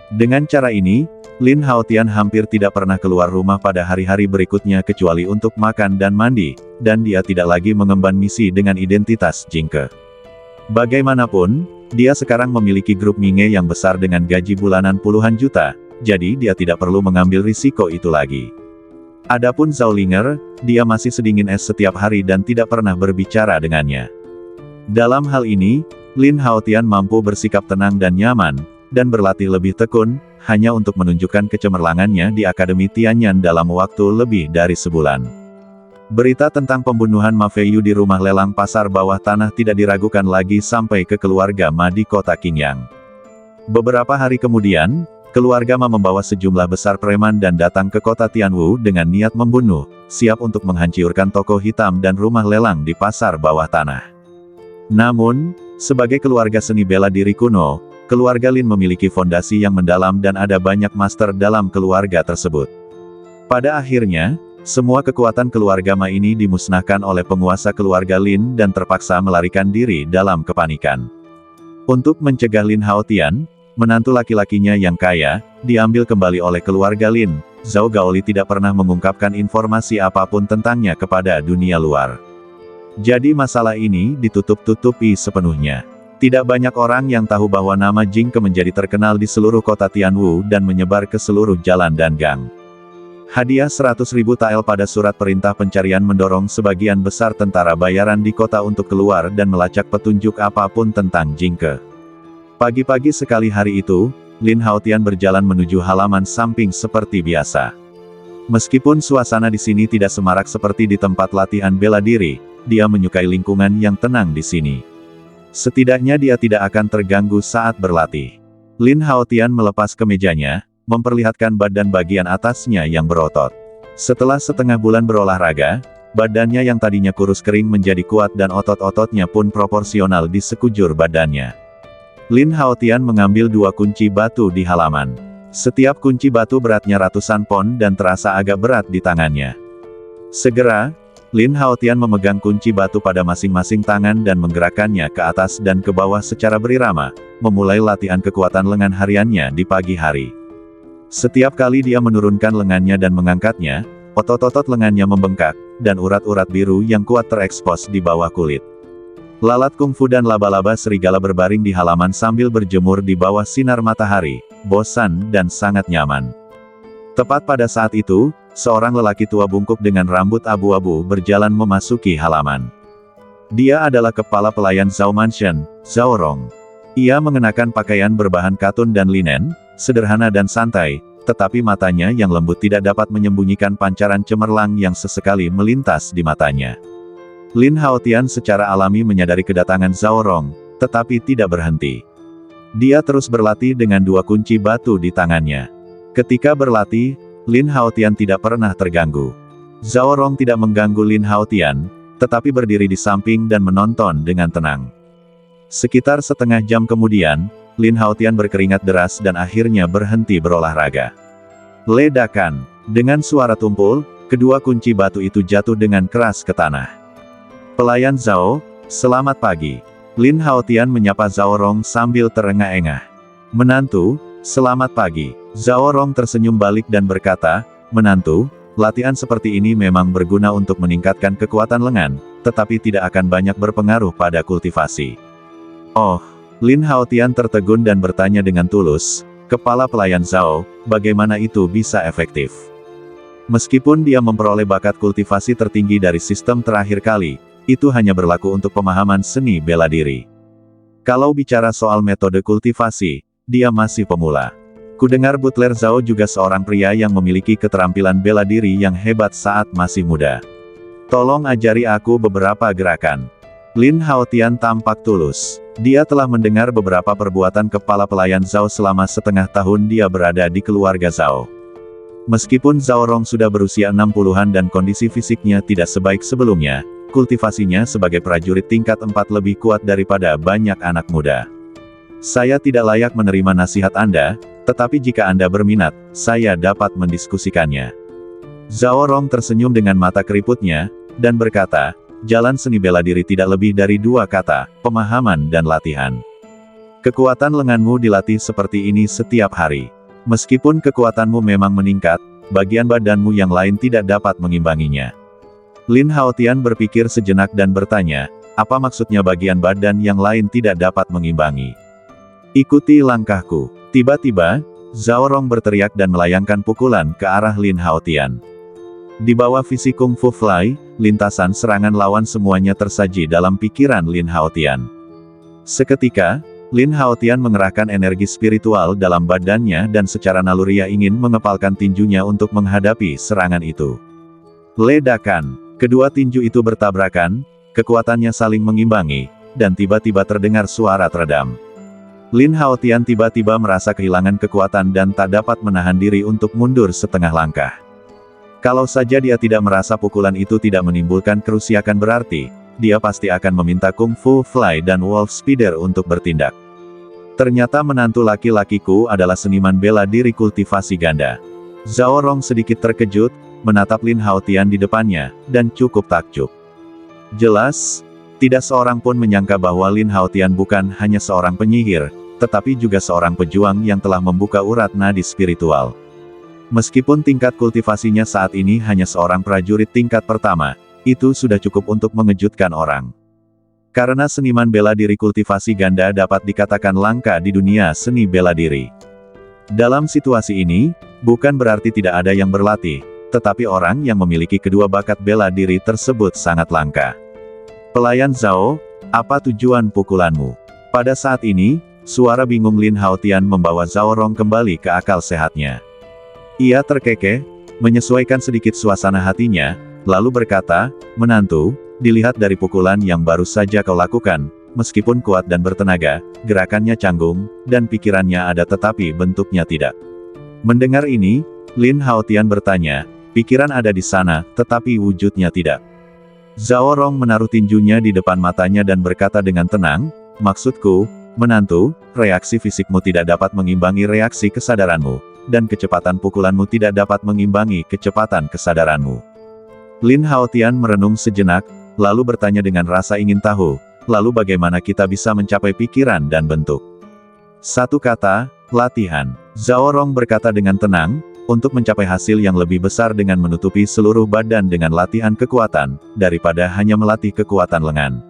Dengan cara ini, Lin Haotian hampir tidak pernah keluar rumah pada hari-hari berikutnya kecuali untuk makan dan mandi, dan dia tidak lagi mengemban misi dengan identitas Jingke. Bagaimanapun, dia sekarang memiliki grup Minge yang besar dengan gaji bulanan puluhan juta, jadi dia tidak perlu mengambil risiko itu lagi. Adapun Zhao Linger, dia masih sedingin es setiap hari dan tidak pernah berbicara dengannya. Dalam hal ini, Lin Haotian mampu bersikap tenang dan nyaman, dan berlatih lebih tekun, hanya untuk menunjukkan kecemerlangannya di Akademi Tianyan dalam waktu lebih dari sebulan. Berita tentang pembunuhan Ma Feiyu di rumah lelang pasar bawah tanah tidak diragukan lagi sampai ke keluarga Ma di kota Qingyang. Beberapa hari kemudian, keluarga Ma membawa sejumlah besar preman dan datang ke kota Tianwu dengan niat membunuh, siap untuk menghancurkan toko hitam dan rumah lelang di pasar bawah tanah. Namun, sebagai keluarga seni bela diri kuno, keluarga Lin memiliki fondasi yang mendalam dan ada banyak master dalam keluarga tersebut. Pada akhirnya, semua kekuatan keluarga Ma ini dimusnahkan oleh penguasa keluarga Lin dan terpaksa melarikan diri dalam kepanikan. Untuk mencegah Lin Haotian, menantu laki-lakinya yang kaya, diambil kembali oleh keluarga Lin, Zhao Gaoli tidak pernah mengungkapkan informasi apapun tentangnya kepada dunia luar. Jadi masalah ini ditutup-tutupi sepenuhnya. Tidak banyak orang yang tahu bahwa nama Jingke menjadi terkenal di seluruh kota Tianwu dan menyebar ke seluruh jalan dan gang. Hadiah 100.000 tael pada surat perintah pencarian mendorong sebagian besar tentara bayaran di kota untuk keluar dan melacak petunjuk apapun tentang Jingke. Pagi-pagi sekali hari itu, Lin Haotian berjalan menuju halaman samping seperti biasa. Meskipun suasana di sini tidak semarak seperti di tempat latihan bela diri, dia menyukai lingkungan yang tenang di sini. Setidaknya dia tidak akan terganggu saat berlatih. Lin Haotian melepas kemejanya, memperlihatkan badan bagian atasnya yang berotot. Setelah setengah bulan berolahraga, badannya yang tadinya kurus kering menjadi kuat dan otot-ototnya pun proporsional di sekujur badannya. Lin Haotian mengambil 2 kunci batu di halaman. Setiap kunci batu beratnya ratusan pon dan terasa agak berat di tangannya. Segera, Lin Haotian memegang kunci batu pada masing-masing tangan dan menggerakkannya ke atas dan ke bawah secara berirama, memulai latihan kekuatan lengan hariannya di pagi hari. Setiap kali dia menurunkan lengannya dan mengangkatnya, otot-otot lengannya membengkak, dan urat-urat biru yang kuat terekspos di bawah kulit. Lalat kungfu dan laba-laba serigala berbaring di halaman sambil berjemur di bawah sinar matahari, bosan dan sangat nyaman. Tepat pada saat itu, seorang lelaki tua bungkuk dengan rambut abu-abu berjalan memasuki halaman. Dia adalah kepala pelayan Zhao Mansion, Zhao Rong. Ia mengenakan pakaian berbahan katun dan linen, sederhana dan santai, tetapi matanya yang lembut tidak dapat menyembunyikan pancaran cemerlang yang sesekali melintas di matanya. Lin Haotian secara alami menyadari kedatangan Zhao Rong, tetapi tidak berhenti. Dia terus berlatih dengan 2 kunci batu di tangannya. Ketika berlatih, Lin Haotian tidak pernah terganggu. Zhao Rong tidak mengganggu Lin Haotian, tetapi berdiri di samping dan menonton dengan tenang. Sekitar setengah jam kemudian, Lin Haotian berkeringat deras dan akhirnya berhenti berolahraga. Ledakan. Dengan suara tumpul, kedua kunci batu itu jatuh dengan keras ke tanah. Pelayan Zhao, selamat pagi. Lin Haotian menyapa Zhao Rong sambil terengah-engah. Menantu, selamat pagi. Zhao Rong tersenyum balik dan berkata, menantu, latihan seperti ini memang berguna untuk meningkatkan kekuatan lengan, tetapi tidak akan banyak berpengaruh pada kultivasi. Oh, Lin Haotian tertegun dan bertanya dengan tulus, "Kepala pelayan Zhao, bagaimana itu bisa efektif?" Meskipun dia memperoleh bakat kultivasi tertinggi dari sistem terakhir kali, itu hanya berlaku untuk pemahaman seni bela diri. Kalau bicara soal metode kultivasi, dia masih pemula. Kudengar Butler Zhao juga seorang pria yang memiliki keterampilan bela diri yang hebat saat masih muda. Tolong ajari aku beberapa gerakan. Lin Haotian tampak tulus. Dia telah mendengar beberapa perbuatan kepala pelayan Zhao selama setengah tahun dia berada di keluarga Zhao. Meskipun Zhao Rong sudah berusia 60-an dan kondisi fisiknya tidak sebaik sebelumnya, kultivasinya sebagai prajurit tingkat 4 lebih kuat daripada banyak anak muda. Saya tidak layak menerima nasihat Anda, tetapi jika Anda berminat, saya dapat mendiskusikannya. Zhao Rong tersenyum dengan mata keriputnya, dan berkata, "Jalan seni bela diri tidak lebih dari 2 kata, pemahaman dan latihan. Kekuatan lenganmu dilatih seperti ini setiap hari. Meskipun kekuatanmu memang meningkat, bagian badanmu yang lain tidak dapat mengimbanginya." Lin Haotian berpikir sejenak dan bertanya, "Apa maksudnya bagian badan yang lain tidak dapat mengimbangi?" "Ikuti langkahku." Tiba-tiba, Zhao Rong berteriak dan melayangkan pukulan ke arah Lin Haotian. Di bawah visi Kung Fu Fly, lintasan serangan lawan semuanya tersaji dalam pikiran Lin Haotian. Seketika, Lin Haotian mengerahkan energi spiritual dalam badannya dan secara naluriah ingin mengepalkan tinjunya untuk menghadapi serangan itu. Ledakan. Kedua tinju itu bertabrakan, kekuatannya saling mengimbangi, dan tiba-tiba terdengar suara teredam. Lin Haotian tiba-tiba merasa kehilangan kekuatan dan tak dapat menahan diri untuk mundur setengah langkah. Kalau saja dia tidak merasa pukulan itu tidak menimbulkan kerusakan berarti, dia pasti akan meminta Kung Fu Fly dan Wolf Spider untuk bertindak. Ternyata menantu laki-lakiku adalah seniman bela diri kultivasi ganda. Zhao Rong sedikit terkejut, menatap Lin Haotian di depannya, dan cukup takjub. Jelas, tidak seorang pun menyangka bahwa Lin Haotian bukan hanya seorang penyihir, tetapi juga seorang pejuang yang telah membuka urat nadi spiritual. Meskipun tingkat kultivasinya saat ini hanya seorang prajurit tingkat pertama, itu sudah cukup untuk mengejutkan orang. Karena seniman bela diri kultivasi ganda dapat dikatakan langka di dunia seni bela diri. Dalam situasi ini, bukan berarti tidak ada yang berlatih, tetapi orang yang memiliki kedua bakat bela diri tersebut sangat langka. "Pelayan Zhao, apa tujuan pukulanmu?" Pada saat ini, suara bingung Lin Haotian membawa Zhao Rong kembali ke akal sehatnya. Ia terkekeh, menyesuaikan sedikit suasana hatinya, lalu berkata, "Menantu, dilihat dari pukulan yang baru saja kau lakukan, meskipun kuat dan bertenaga, gerakannya canggung, dan pikirannya ada tetapi bentuknya tidak." Mendengar ini, Lin Haotian bertanya, "Pikiran ada di sana, tetapi wujudnya tidak." Zhao Rong menaruh tinjunya di depan matanya dan berkata dengan tenang, "Maksudku, menantu, reaksi fisikmu tidak dapat mengimbangi reaksi kesadaranmu, dan kecepatan pukulanmu tidak dapat mengimbangi kecepatan kesadaranmu." Lin Haotian merenung sejenak, lalu bertanya dengan rasa ingin tahu, "Lalu bagaimana kita bisa mencapai pikiran dan bentuk?" "Satu kata, latihan." Zhao Rong berkata dengan tenang, "Untuk mencapai hasil yang lebih besar dengan menutupi seluruh badan dengan latihan kekuatan, daripada hanya melatih kekuatan lengan."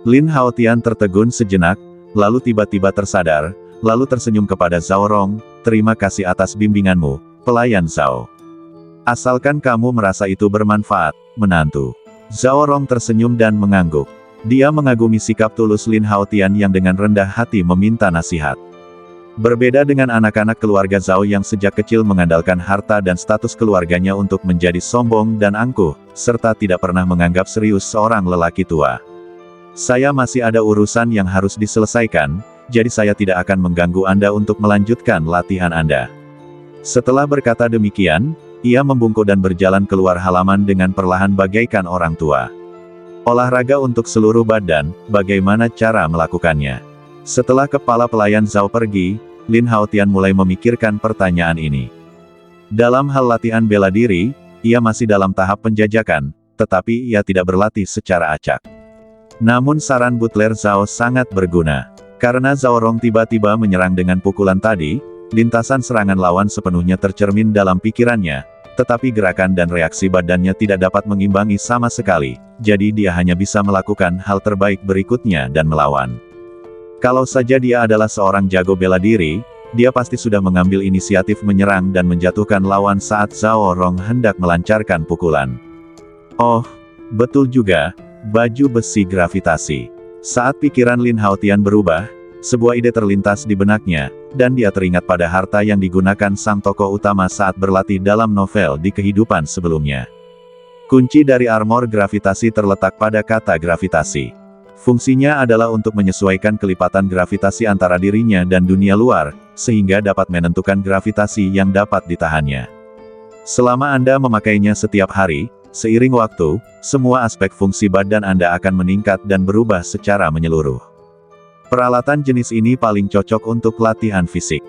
Lin Haotian tertegun sejenak, lalu tiba-tiba tersadar, lalu tersenyum kepada Zhao Rong, "Terima kasih atas bimbinganmu, pelayan Zhao. Asalkan kamu merasa itu bermanfaat, menantu." Zhao Rong tersenyum dan mengangguk. Dia mengagumi sikap tulus Lin Haotian yang dengan rendah hati meminta nasihat. Berbeda dengan anak-anak keluarga Zhao yang sejak kecil mengandalkan harta dan status keluarganya untuk menjadi sombong dan angkuh, serta tidak pernah menganggap serius seorang lelaki tua. "Saya masih ada urusan yang harus diselesaikan, jadi saya tidak akan mengganggu Anda untuk melanjutkan latihan Anda." Setelah berkata demikian, ia membungkuk dan berjalan keluar halaman dengan perlahan bagaikan orang tua. Olahraga untuk seluruh badan, bagaimana cara melakukannya? Setelah kepala pelayan Zhao pergi, Lin Haotian mulai memikirkan pertanyaan ini. Dalam hal latihan bela diri, ia masih dalam tahap penjajakan, tetapi ia tidak berlatih secara acak. Namun saran Butler Zhao sangat berguna. Karena Zhao Rong tiba-tiba menyerang dengan pukulan tadi, lintasan serangan lawan sepenuhnya tercermin dalam pikirannya, tetapi gerakan dan reaksi badannya tidak dapat mengimbangi sama sekali, jadi dia hanya bisa melakukan hal terbaik berikutnya dan melawan. Kalau saja dia adalah seorang jago bela diri, dia pasti sudah mengambil inisiatif menyerang dan menjatuhkan lawan saat Zhao Rong hendak melancarkan pukulan. Oh, betul juga, baju besi gravitasi. Saat pikiran Lin Haotian berubah, sebuah ide terlintas di benaknya, dan dia teringat pada harta yang digunakan sang tokoh utama saat berlatih dalam novel di kehidupan sebelumnya. Kunci dari armor gravitasi terletak pada kata gravitasi. Fungsinya adalah untuk menyesuaikan kelipatan gravitasi antara dirinya dan dunia luar, sehingga dapat menentukan gravitasi yang dapat ditahannya. Selama Anda memakainya setiap hari, seiring waktu, semua aspek fungsi badan Anda akan meningkat dan berubah secara menyeluruh. Peralatan jenis ini paling cocok untuk latihan fisik.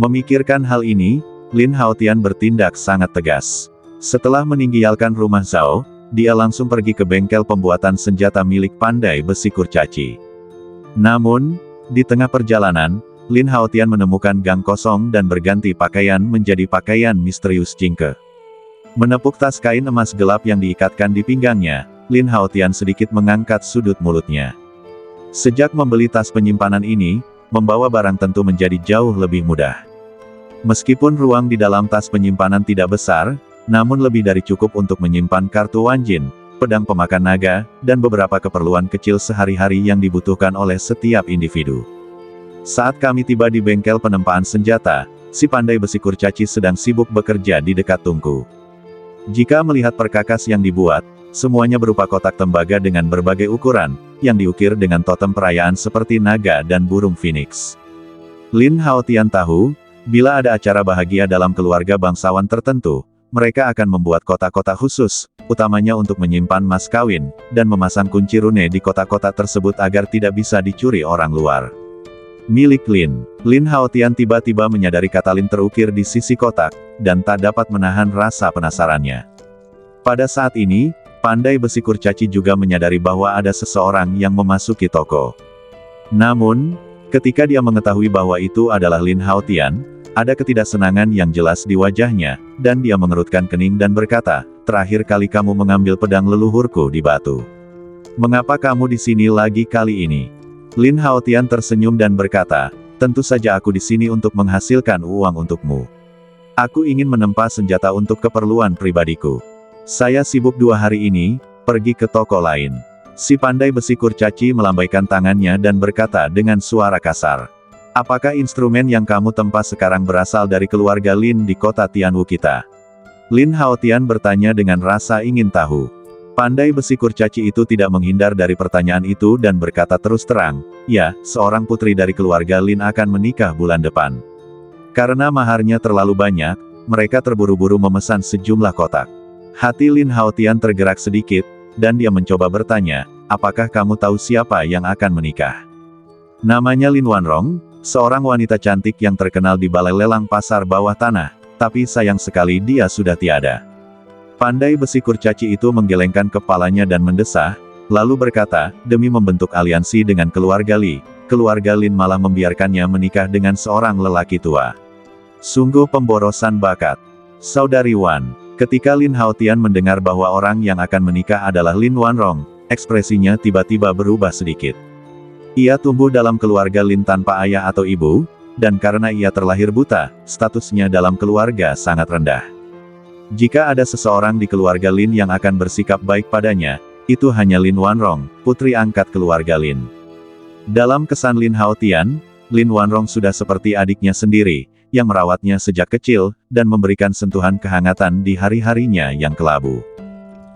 Memikirkan hal ini, Lin Haotian bertindak sangat tegas. Setelah meninggalkan rumah Zhao, dia langsung pergi ke bengkel pembuatan senjata milik pandai besi kurcaci. Namun, di tengah perjalanan, Lin Haotian menemukan gang kosong dan berganti pakaian menjadi pakaian misterius Jingke. Menepuk tas kain emas gelap yang diikatkan di pinggangnya, Lin Haotian sedikit mengangkat sudut mulutnya. Sejak membeli tas penyimpanan ini, membawa barang tentu menjadi jauh lebih mudah. Meskipun ruang di dalam tas penyimpanan tidak besar, namun lebih dari cukup untuk menyimpan kartu Wanjin, pedang pemakan naga, dan beberapa keperluan kecil sehari-hari yang dibutuhkan oleh setiap individu. Saat kami tiba di bengkel penempaan senjata, si pandai besi kurcaci sedang sibuk bekerja di dekat tungku. Jika melihat perkakas yang dibuat, semuanya berupa kotak tembaga dengan berbagai ukuran, yang diukir dengan totem perayaan seperti naga dan burung phoenix. Lin Haotian tahu, bila ada acara bahagia dalam keluarga bangsawan tertentu, mereka akan membuat kotak-kotak khusus, utamanya untuk menyimpan mas kawin, dan memasang kunci rune di kotak-kotak tersebut agar tidak bisa dicuri orang luar. Milik Lin. Lin Haotian tiba-tiba menyadari kata Lin terukir di sisi kotak, dan tak dapat menahan rasa penasarannya. Pada saat ini, pandai besi kurcaci juga menyadari bahwa ada seseorang yang memasuki toko. Namun, ketika dia mengetahui bahwa itu adalah Lin Haotian, ada ketidaksenangan yang jelas di wajahnya, dan dia mengerutkan kening dan berkata, "Terakhir kali kamu mengambil pedang leluhurku di batu. Mengapa kamu di sini lagi kali ini?" Lin Haotian tersenyum dan berkata, "Tentu saja aku di sini untuk menghasilkan uang untukmu. Aku ingin menempa senjata untuk keperluan pribadiku. Saya sibuk 2 hari ini, pergi ke toko lain." Si pandai besi kurcaci melambaikan tangannya dan berkata dengan suara kasar, "Apakah instrumen yang kamu tempa sekarang berasal dari keluarga Lin di kota Tianwu kita?" Lin Haotian bertanya dengan rasa ingin tahu. Pandai besi kurcaci itu tidak menghindar dari pertanyaan itu dan berkata terus terang, "Ya, seorang putri dari keluarga Lin akan menikah bulan depan. Karena maharnya terlalu banyak, mereka terburu-buru memesan sejumlah kotak." Hati Lin Haotian tergerak sedikit, dan dia mencoba bertanya, "Apakah kamu tahu siapa yang akan menikah?" Namanya Lin Wanrong, seorang wanita cantik yang terkenal di balai lelang pasar bawah tanah, tapi sayang sekali dia sudah tiada. Pandai besi kurcaci itu menggelengkan kepalanya dan mendesah, lalu berkata, "Demi membentuk aliansi dengan keluarga Li, keluarga Lin malah membiarkannya menikah dengan seorang lelaki tua. Sungguh pemborosan bakat." Saudari Wan. Ketika Lin Haotian mendengar bahwa orang yang akan menikah adalah Lin Wanrong, ekspresinya tiba-tiba berubah sedikit. Ia tumbuh dalam keluarga Lin tanpa ayah atau ibu, dan karena ia terlahir buta, statusnya dalam keluarga sangat rendah. Jika ada seseorang di keluarga Lin yang akan bersikap baik padanya, itu hanya Lin Wanrong, putri angkat keluarga Lin. Dalam kesan Lin Haotian, Lin Wanrong sudah seperti adiknya sendiri, yang merawatnya sejak kecil, dan memberikan sentuhan kehangatan di hari-harinya yang kelabu.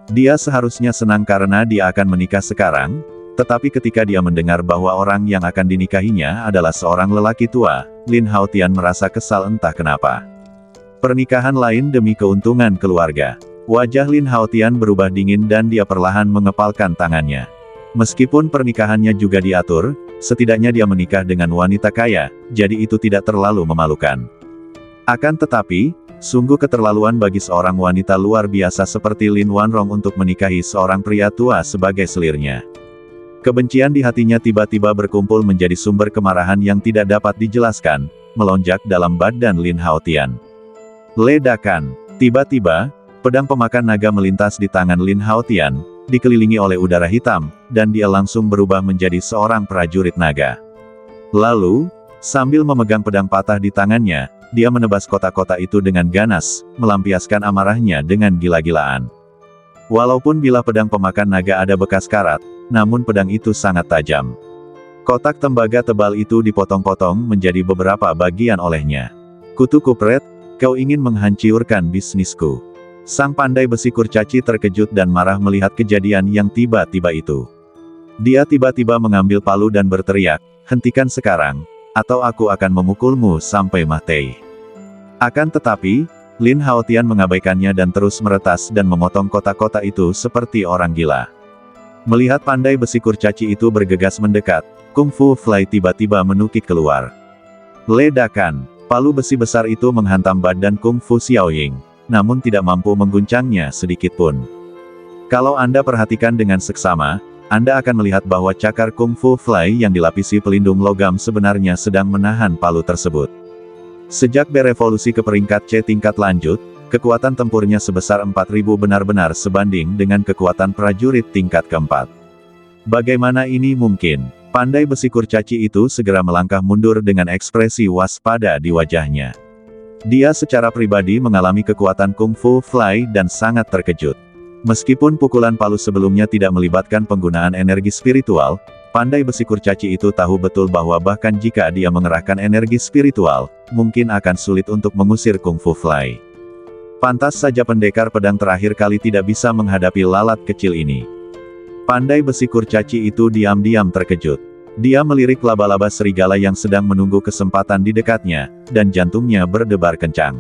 Dia seharusnya senang karena dia akan menikah sekarang, tetapi ketika dia mendengar bahwa orang yang akan dinikahinya adalah seorang lelaki tua, Lin Haotian merasa kesal entah kenapa. Pernikahan lain demi keuntungan keluarga. Wajah Lin Haotian berubah dingin dan dia perlahan mengepalkan tangannya. Meskipun pernikahannya juga diatur, setidaknya dia menikah dengan wanita kaya, jadi itu tidak terlalu memalukan. Akan tetapi, sungguh keterlaluan bagi seorang wanita luar biasa seperti Lin Wanrong untuk menikahi seorang pria tua sebagai selirnya. Kebencian di hatinya tiba-tiba berkumpul menjadi sumber kemarahan yang tidak dapat dijelaskan, melonjak dalam badan Lin Haotian. Ledakan. Tiba-tiba, pedang pemakan naga melintas di tangan Lin Haotian, dikelilingi oleh udara hitam, dan dia langsung berubah menjadi seorang prajurit naga. Lalu, sambil memegang pedang patah di tangannya, dia menebas kotak-kotak itu dengan ganas, melampiaskan amarahnya dengan gila-gilaan. Walaupun bilah pedang pemakan naga ada bekas karat, namun pedang itu sangat tajam. Kotak tembaga tebal itu dipotong-potong menjadi beberapa bagian olehnya. Kutu kupret, kau ingin menghancurkan bisnisku. Sang pandai besi kurcaci terkejut dan marah melihat kejadian yang tiba-tiba itu. Dia tiba-tiba mengambil palu dan berteriak, hentikan sekarang, atau aku akan memukulmu sampai mati. Akan tetapi, Lin Haotian mengabaikannya dan terus meretas dan memotong kotak-kotak itu seperti orang gila. Melihat pandai besi kurcaci itu bergegas mendekat, Kung Fu Fly tiba-tiba menukik keluar. Ledakan, palu besi besar itu menghantam badan Kung Fu Xiaoying, namun tidak mampu mengguncangnya sedikitpun. Kalau Anda perhatikan dengan seksama, Anda akan melihat bahwa cakar Kung Fu Fly yang dilapisi pelindung logam sebenarnya sedang menahan palu tersebut. Sejak berevolusi ke peringkat C tingkat lanjut, kekuatan tempurnya sebesar 4.000 benar-benar sebanding dengan kekuatan prajurit tingkat keempat. Bagaimana ini mungkin? Pandai besi kurcaci itu segera melangkah mundur dengan ekspresi waspada di wajahnya. Dia secara pribadi mengalami kekuatan Kung Fu Fly dan sangat terkejut. Meskipun pukulan palu sebelumnya tidak melibatkan penggunaan energi spiritual, pandai besi kurcaci itu tahu betul bahwa bahkan jika dia mengerahkan energi spiritual, mungkin akan sulit untuk mengusir Kung Fu Fly. Pantas saja pendekar pedang terakhir kali tidak bisa menghadapi lalat kecil ini. Pandai besi kurcaci itu diam-diam terkejut. Dia melirik laba-laba serigala yang sedang menunggu kesempatan di dekatnya, dan jantungnya berdebar kencang.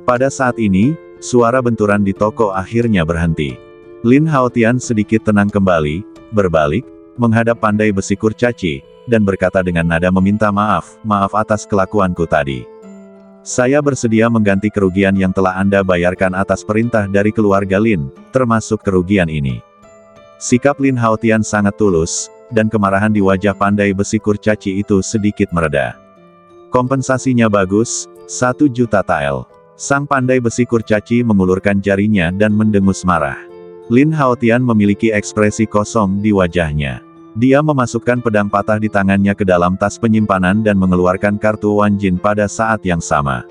Pada saat ini, suara benturan di toko akhirnya berhenti. Lin Haotian sedikit tenang kembali, berbalik, menghadap pandai besi kurcaci, dan berkata dengan nada meminta maaf, maaf atas kelakuanku tadi. Saya bersedia mengganti kerugian yang telah Anda bayarkan atas perintah dari keluarga Lin, termasuk kerugian ini. Sikap Lin Haotian sangat tulus, dan kemarahan di wajah pandai besi kurcaci itu sedikit mereda. Kompensasinya bagus, 1 juta tael. Sang pandai besi kurcaci mengulurkan jarinya dan mendengus marah. Lin Haotian memiliki ekspresi kosong di wajahnya. Dia memasukkan pedang patah di tangannya ke dalam tas penyimpanan dan mengeluarkan kartu Wanjin pada saat yang sama.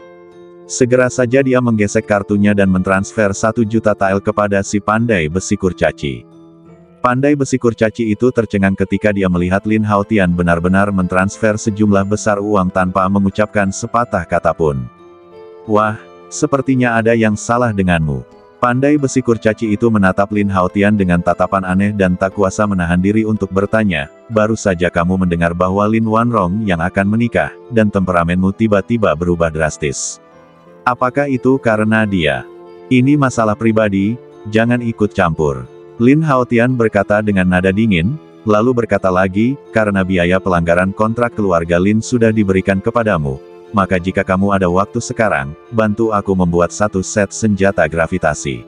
Segera saja dia menggesek kartunya dan mentransfer 1 juta tael kepada si pandai besi kurcaci. Pandai besi kurcaci itu tercengang ketika dia melihat Lin Haotian benar-benar mentransfer sejumlah besar uang tanpa mengucapkan sepatah kata pun. Wah, sepertinya ada yang salah denganmu. Pandai besi kurcaci itu menatap Lin Haotian dengan tatapan aneh dan tak kuasa menahan diri untuk bertanya, baru saja kamu mendengar bahwa Lin Wanrong yang akan menikah, dan temperamenmu tiba-tiba berubah drastis. Apakah itu karena dia? Ini masalah pribadi, jangan ikut campur. Lin Haotian berkata dengan nada dingin, lalu berkata lagi, karena biaya pelanggaran kontrak keluarga Lin sudah diberikan kepadamu, maka jika kamu ada waktu sekarang, bantu aku membuat 1 set senjata gravitasi.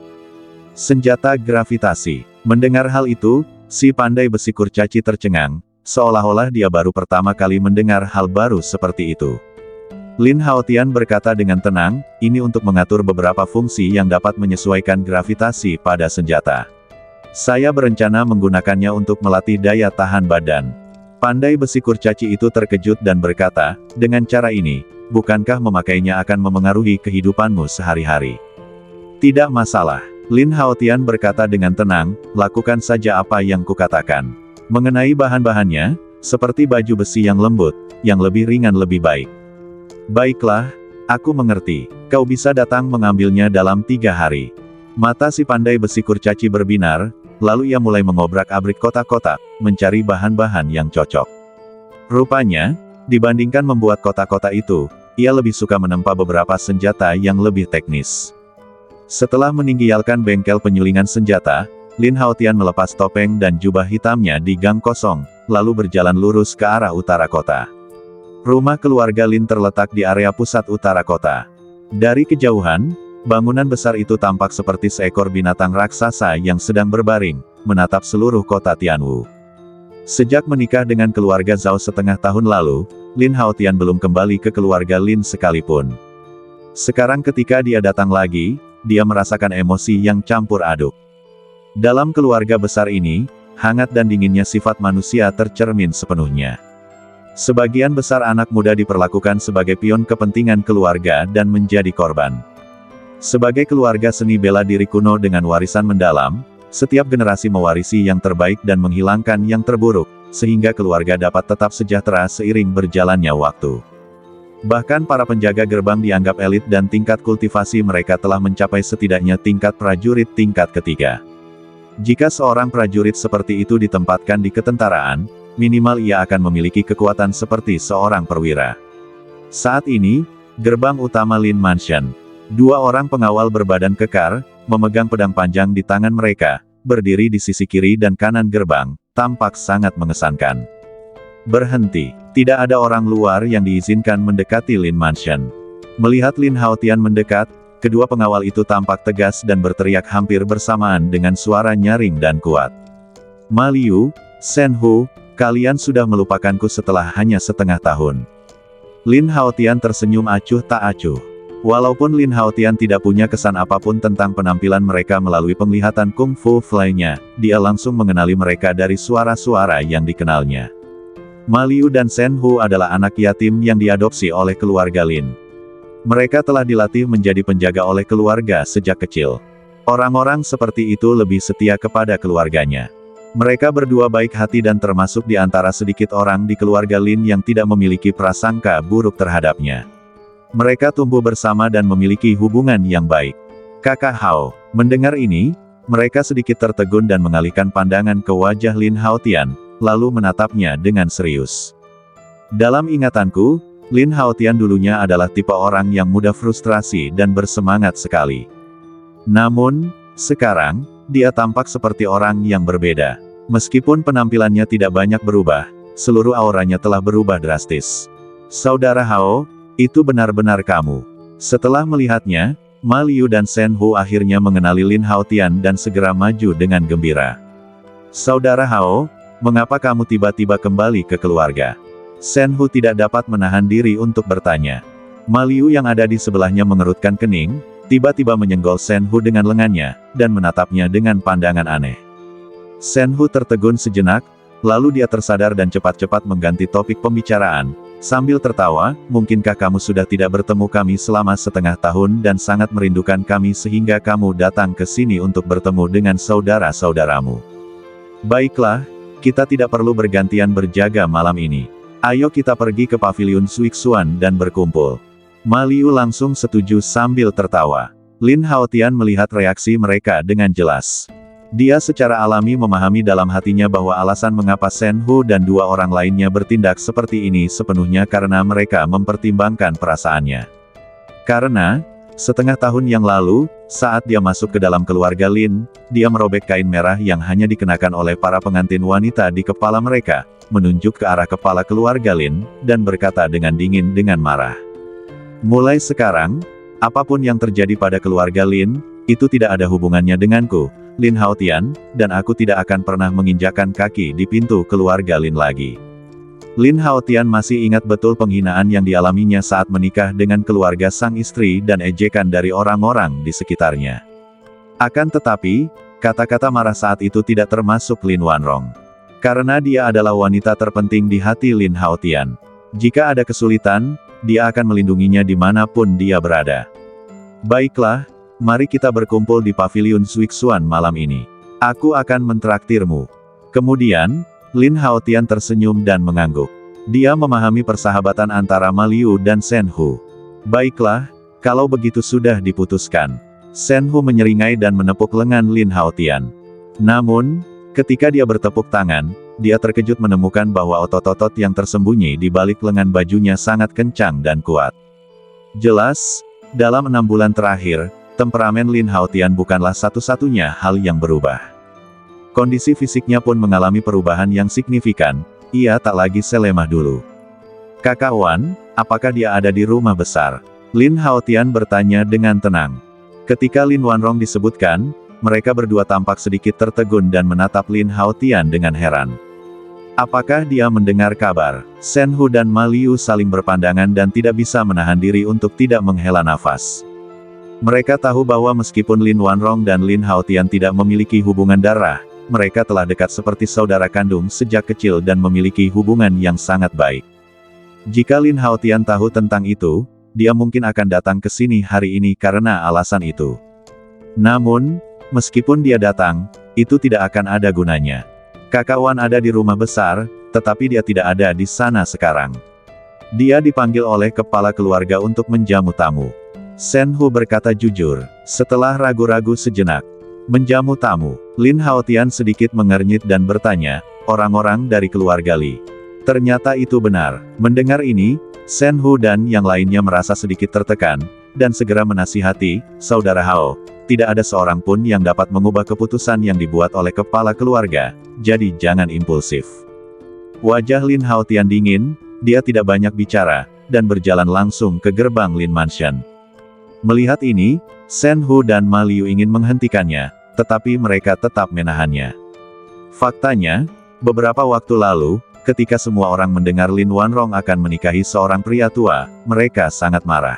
Senjata gravitasi. Mendengar hal itu, si pandai besi kurcaci tercengang, seolah-olah dia baru pertama kali mendengar hal baru seperti itu. Lin Haotian berkata dengan tenang, ini untuk mengatur beberapa fungsi yang dapat menyesuaikan gravitasi pada senjata. Saya berencana menggunakannya untuk melatih daya tahan badan. Pandai besi kurcaci itu terkejut dan berkata, dengan cara ini, bukankah memakainya akan memengaruhi kehidupanmu sehari-hari? Tidak masalah. Lin Haotian berkata dengan tenang, lakukan saja apa yang kukatakan. Mengenai bahan-bahannya, seperti baju besi yang lembut, yang lebih ringan lebih baik. Baiklah, aku mengerti. Kau bisa datang mengambilnya dalam 3 hari. Mata si pandai besi kurcaci berbinar, lalu ia mulai mengobrak-abrik kotak-kotak, mencari bahan-bahan yang cocok. Rupanya, dibandingkan membuat kotak-kotak itu, ia lebih suka menempa beberapa senjata yang lebih teknis. Setelah meninggalkan bengkel penyulingan senjata, Lin Haotian melepas topeng dan jubah hitamnya di gang kosong, lalu berjalan lurus ke arah utara kota. Rumah keluarga Lin terletak di area pusat utara kota. Dari kejauhan, bangunan besar itu tampak seperti seekor binatang raksasa yang sedang berbaring, menatap seluruh kota Tianwu. Sejak menikah dengan keluarga Zhao setengah tahun lalu, Lin Haotian belum kembali ke keluarga Lin sekalipun. Sekarang ketika dia datang lagi, dia merasakan emosi yang campur aduk. Dalam keluarga besar ini, hangat dan dinginnya sifat manusia tercermin sepenuhnya. Sebagian besar anak muda diperlakukan sebagai pion kepentingan keluarga dan menjadi korban. Sebagai keluarga seni bela diri kuno dengan warisan mendalam, setiap generasi mewarisi yang terbaik dan menghilangkan yang terburuk, sehingga keluarga dapat tetap sejahtera seiring berjalannya waktu. Bahkan para penjaga gerbang dianggap elit dan tingkat kultivasi mereka telah mencapai setidaknya tingkat prajurit tingkat ketiga. Jika seorang prajurit seperti itu ditempatkan di ketentaraan, minimal ia akan memiliki kekuatan seperti seorang perwira. Saat ini, gerbang utama Lin Mansion. Dua orang pengawal berbadan kekar, memegang pedang panjang di tangan mereka, berdiri di sisi kiri dan kanan gerbang, tampak sangat mengesankan. Berhenti. Tidak ada orang luar yang diizinkan mendekati Lin Mansion. Melihat Lin Haotian mendekat, kedua pengawal itu tampak tegas dan berteriak hampir bersamaan dengan suara nyaring dan kuat. "Ma Liu, Shen Hu, kalian sudah melupakanku setelah hanya setengah tahun." Lin Haotian tersenyum acuh tak acuh. Walaupun Lin Haotian tidak punya kesan apapun tentang penampilan mereka melalui penglihatan Kung Fu Fly-nya, dia langsung mengenali mereka dari suara-suara yang dikenalnya. Ma Liu dan Shen Hu adalah anak yatim yang diadopsi oleh keluarga Lin. Mereka telah dilatih menjadi penjaga oleh keluarga sejak kecil. Orang-orang seperti itu lebih setia kepada keluarganya. Mereka berdua baik hati dan termasuk di antara sedikit orang di keluarga Lin yang tidak memiliki prasangka buruk terhadapnya. Mereka tumbuh bersama dan memiliki hubungan yang baik. "Kakak Hao." Mendengar ini, mereka sedikit tertegun dan mengalihkan pandangan ke wajah Lin Haotian, lalu menatapnya dengan serius. Dalam ingatanku, Lin Haotian dulunya adalah tipe orang yang mudah frustrasi dan bersemangat sekali. Namun, sekarang, dia tampak seperti orang yang berbeda. Meskipun penampilannya tidak banyak berubah, seluruh auranya telah berubah drastis. "Saudara Hao, itu benar-benar kamu." Setelah melihatnya, Ma Liu dan Shen Hu akhirnya mengenali Lin Haotian dan segera maju dengan gembira. "Saudara Hao, mengapa kamu tiba-tiba kembali ke keluarga?" Shen Hu tidak dapat menahan diri untuk bertanya. Ma Liu yang ada di sebelahnya mengerutkan kening, tiba-tiba menyenggol Shen Hu dengan lengannya, dan menatapnya dengan pandangan aneh. Shen Hu tertegun sejenak, lalu dia tersadar dan cepat-cepat mengganti topik pembicaraan, sambil tertawa, "Mungkinkah kamu sudah tidak bertemu kami selama setengah tahun dan sangat merindukan kami sehingga kamu datang ke sini untuk bertemu dengan saudara-saudaramu? Baiklah, kita tidak perlu bergantian berjaga malam ini. Ayo kita pergi ke paviliun Suixuan dan berkumpul." Ma Liu langsung setuju sambil tertawa. Lin Haotian melihat reaksi mereka dengan jelas. Dia secara alami memahami dalam hatinya bahwa alasan mengapa Shen Hu dan dua orang lainnya bertindak seperti ini sepenuhnya karena mereka mempertimbangkan perasaannya. Karena, setengah tahun yang lalu, saat dia masuk ke dalam keluarga Lin, dia merobek kain merah yang hanya dikenakan oleh para pengantin wanita di kepala mereka, menunjuk ke arah kepala keluarga Lin, dan berkata dengan dingin dengan marah. "Mulai sekarang, apapun yang terjadi pada keluarga Lin, itu tidak ada hubungannya denganku, Lin Haotian, dan aku tidak akan pernah menginjakkan kaki di pintu keluarga Lin lagi." Lin Haotian masih ingat betul penghinaan yang dialaminya saat menikah dengan keluarga sang istri dan ejekan dari orang-orang di sekitarnya. Akan tetapi, kata-kata marah saat itu tidak termasuk Lin Wanrong. Karena dia adalah wanita terpenting di hati Lin Haotian. Jika ada kesulitan, dia akan melindunginya dimanapun dia berada. "Baiklah, mari kita berkumpul di paviliun Suixuan malam ini. Aku akan mentraktirmu." Kemudian, Lin Haotian tersenyum dan mengangguk. Dia memahami persahabatan antara Ma Liu dan Shen Hu. "Baiklah, kalau begitu sudah diputuskan." Shen Hu menyeringai dan menepuk lengan Lin Haotian. Namun, ketika dia bertepuk tangan, dia terkejut menemukan bahwa otot-otot yang tersembunyi di balik lengan bajunya sangat kencang dan kuat. Jelas, dalam 6 bulan terakhir, temperamen Lin Haotian bukanlah satu-satunya hal yang berubah. Kondisi fisiknya pun mengalami perubahan yang signifikan, ia tak lagi selemah dulu. "Kakak Wan, apakah dia ada di rumah besar?" Lin Haotian bertanya dengan tenang. Ketika Lin Wanrong disebutkan, mereka berdua tampak sedikit tertegun dan menatap Lin Haotian dengan heran. Apakah dia mendengar kabar? Shen Hu dan Ma Liu saling berpandangan dan tidak bisa menahan diri untuk tidak menghela nafas. Mereka tahu bahwa meskipun Lin Wanrong dan Lin Haotian tidak memiliki hubungan darah, mereka telah dekat seperti saudara kandung sejak kecil dan memiliki hubungan yang sangat baik. Jika Lin Haotian tahu tentang itu, dia mungkin akan datang ke sini hari ini karena alasan itu. Namun, meskipun dia datang, itu tidak akan ada gunanya. Kakak Wan ada di rumah besar, tetapi dia tidak ada di sana sekarang. Dia dipanggil oleh kepala keluarga untuk menjamu tamu. Shen Hu berkata jujur, setelah ragu-ragu sejenak. Menjamu tamu, Lin Haotian sedikit mengernyit dan bertanya, orang-orang dari keluarga Li. Ternyata itu benar. Mendengar ini, Shen Hu dan yang lainnya merasa sedikit tertekan, dan segera menasihati, saudara Hao, tidak ada seorang pun yang dapat mengubah keputusan yang dibuat oleh kepala keluarga, jadi jangan impulsif. Wajah Lin Haotian dingin, dia tidak banyak bicara, dan berjalan langsung ke gerbang Lin Mansion. Melihat ini, Shen Hu dan Ma Liu ingin menghentikannya, tetapi mereka tetap menahannya. Faktanya, beberapa waktu lalu, ketika semua orang mendengar Lin Wanrong akan menikahi seorang pria tua, mereka sangat marah.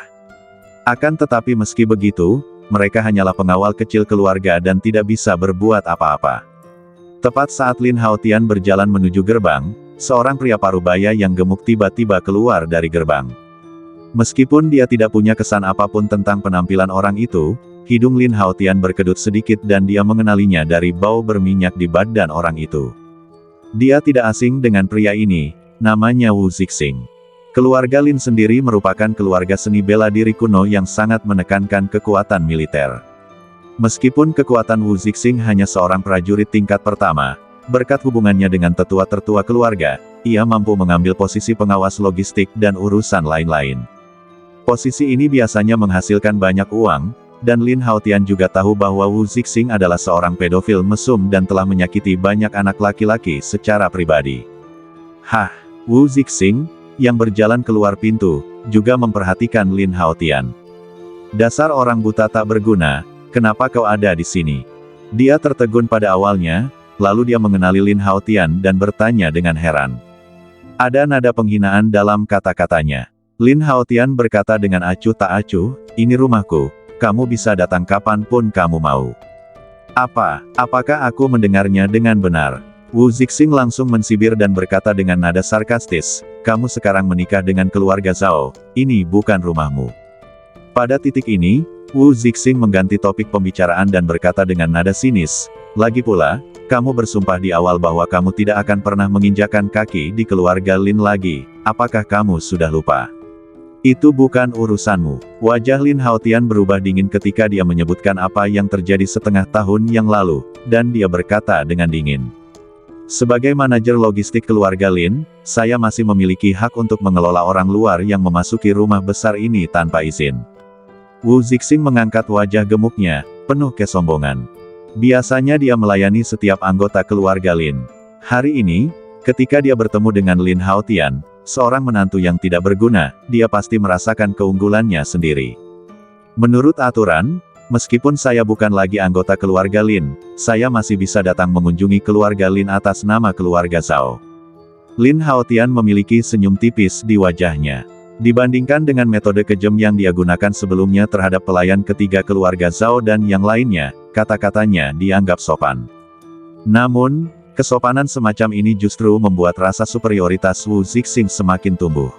Akan tetapi meski begitu, mereka hanyalah pengawal kecil keluarga dan tidak bisa berbuat apa-apa. Tepat saat Lin Haotian berjalan menuju gerbang, seorang pria parubaya yang gemuk tiba-tiba keluar dari gerbang. Meskipun dia tidak punya kesan apapun tentang penampilan orang itu, hidung Lin Haotian berkedut sedikit dan dia mengenalinya dari bau berminyak di badan orang itu. Dia tidak asing dengan pria ini, namanya Wu Zixing. Keluarga Lin sendiri merupakan keluarga seni bela diri kuno yang sangat menekankan kekuatan militer. Meskipun kekuatan Wu Zixing hanya seorang prajurit tingkat pertama, berkat hubungannya dengan tetua-tertua keluarga, ia mampu mengambil posisi pengawas logistik dan urusan lain-lain. Posisi ini biasanya menghasilkan banyak uang, dan Lin Haotian juga tahu bahwa Wu Zixing adalah seorang pedofil mesum dan telah menyakiti banyak anak laki-laki secara pribadi. Hah, Wu Zixing, yang berjalan keluar pintu, juga memperhatikan Lin Haotian. Dasar orang buta tak berguna, kenapa kau ada di sini? Dia tertegun pada awalnya, lalu dia mengenali Lin Haotian dan bertanya dengan heran. Ada nada penghinaan dalam kata-katanya. Lin Haotian berkata dengan acuh tak acuh, ini rumahku. Kamu bisa datang kapan pun kamu mau. Apakah aku mendengarnya dengan benar? Wu Zixing langsung mensibir dan berkata dengan nada sarkastis, kamu sekarang menikah dengan keluarga Zhao, ini bukan rumahmu. Pada titik ini, Wu Zixing mengganti topik pembicaraan dan berkata dengan nada sinis, lagi pula, kamu bersumpah di awal bahwa kamu tidak akan pernah menginjakan kaki di keluarga Lin lagi, apakah kamu sudah lupa? Itu bukan urusanmu. Wajah Lin Haotian berubah dingin ketika dia menyebutkan apa yang terjadi setengah tahun yang lalu, dan dia berkata dengan dingin. Sebagai manajer logistik keluarga Lin, saya masih memiliki hak untuk mengelola orang luar yang memasuki rumah besar ini tanpa izin. Wu Zixing mengangkat wajah gemuknya, penuh kesombongan. Biasanya dia melayani setiap anggota keluarga Lin. Hari ini, ketika dia bertemu dengan Lin Haotian, seorang menantu yang tidak berguna, dia pasti merasakan keunggulannya sendiri. Menurut aturan, meskipun saya bukan lagi anggota keluarga Lin, saya masih bisa datang mengunjungi keluarga Lin atas nama keluarga Zhao. Lin Haotian memiliki senyum tipis di wajahnya. Dibandingkan dengan metode kejam yang dia gunakan sebelumnya terhadap pelayan ketiga keluarga Zhao dan yang lainnya, kata-katanya dianggap sopan. Namun, kesopanan semacam ini justru membuat rasa superioritas Wu Zixing semakin tumbuh.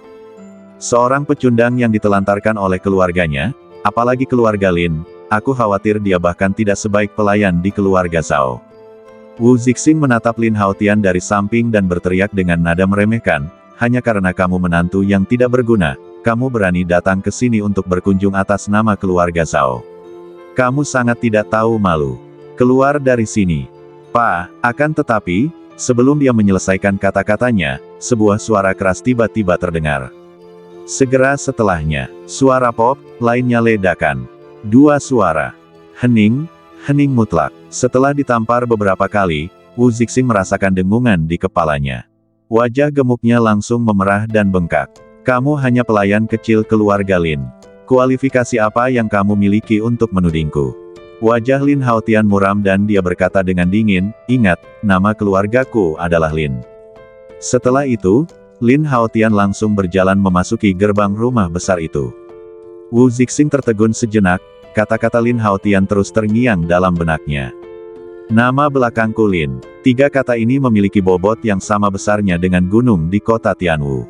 Seorang pecundang yang ditelantarkan oleh keluarganya, apalagi keluarga Lin, aku khawatir dia bahkan tidak sebaik pelayan di keluarga Zhao. Wu Zixing menatap Lin Haotian dari samping dan berteriak dengan nada meremehkan, hanya karena kamu menantu yang tidak berguna, kamu berani datang ke sini untuk berkunjung atas nama keluarga Zhao. Kamu sangat tidak tahu malu. Keluar dari sini. Akan tetapi, sebelum dia menyelesaikan kata-katanya, sebuah suara keras tiba-tiba terdengar. Segera setelahnya, suara pop, lainnya ledakan. Dua suara. Hening mutlak. Setelah ditampar beberapa kali, Wu Zixing merasakan dengungan di kepalanya. Wajah gemuknya langsung memerah dan bengkak. Kamu hanya pelayan kecil keluarga Lin. Kualifikasi apa yang kamu miliki untuk menudingku? Wajah Lin Haotian muram dan dia berkata dengan dingin, ingat, nama keluargaku adalah Lin. Setelah itu, Lin Haotian langsung berjalan memasuki gerbang rumah besar itu. Wu Zixing tertegun sejenak, kata-kata Lin Haotian terus terngiang dalam benaknya. Nama belakangku Lin. 3 kata ini memiliki bobot yang sama besarnya dengan gunung di kota Tianwu.